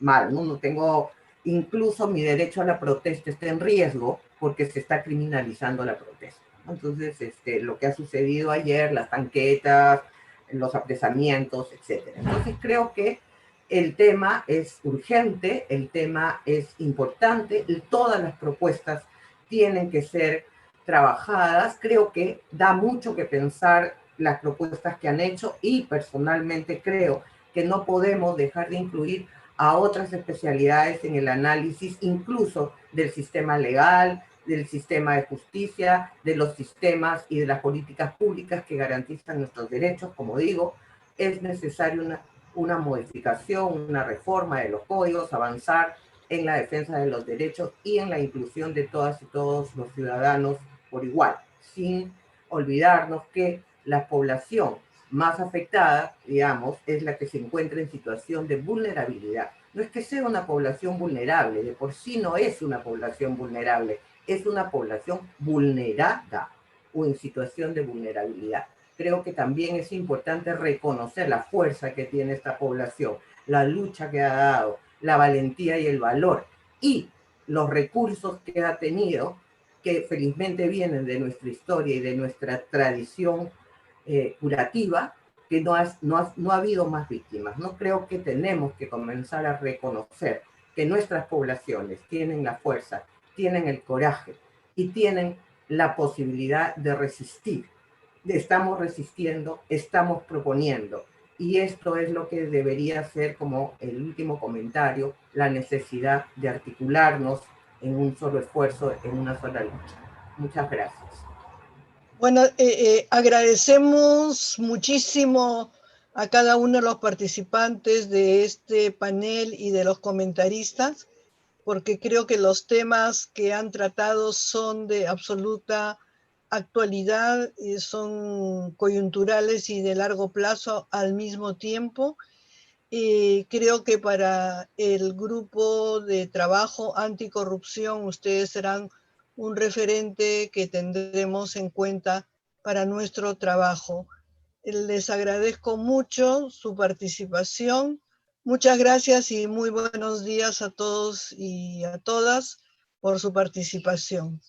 F: mal, ¿no? No tengo, incluso mi derecho a la protesta está en riesgo porque se está criminalizando la protesta. Entonces, lo que ha sucedido ayer, las tanquetas, los apresamientos, etc. Entonces, creo que el tema es urgente, el tema es importante, y todas las propuestas tienen que ser trabajadas. Creo que da mucho que pensar las propuestas que han hecho, y personalmente creo que no podemos dejar de incluir a otras especialidades en el análisis, incluso del sistema legal, del sistema de justicia, de los sistemas y de las políticas públicas que garantizan nuestros derechos. Como digo, es necesaria una modificación, una reforma de los códigos, avanzar en la defensa de los derechos y en la inclusión de todas y todos los ciudadanos por igual, sin olvidarnos que la población más afectada, digamos, es la que se encuentra en situación de vulnerabilidad. No es que sea una población vulnerable, de por sí no es una población vulnerable, es una población vulnerada o en situación de vulnerabilidad. Creo que también es importante reconocer la fuerza que tiene esta población, la lucha que ha dado, la valentía y el valor, y los recursos que ha tenido, que felizmente vienen de nuestra historia y de nuestra tradición curativa, que no ha habido más víctimas. No creo que tenemos que comenzar a reconocer que nuestras poblaciones tienen la fuerza, tienen el coraje y tienen la posibilidad de resistir. Estamos resistiendo, estamos proponiendo, y esto es lo que debería ser como el último comentario, la necesidad de articularnos en un solo esfuerzo, en una sola lucha. Muchas gracias.
A: Bueno, agradecemos muchísimo a cada uno de los participantes de este panel y de los comentaristas, porque creo que los temas que han tratado son de absoluta actualidad, son coyunturales y de largo plazo al mismo tiempo. Creo que para el grupo de trabajo anticorrupción ustedes serán un referente que tendremos en cuenta para nuestro trabajo. Les agradezco mucho su participación. Muchas gracias y muy buenos días a todos y a todas por su participación.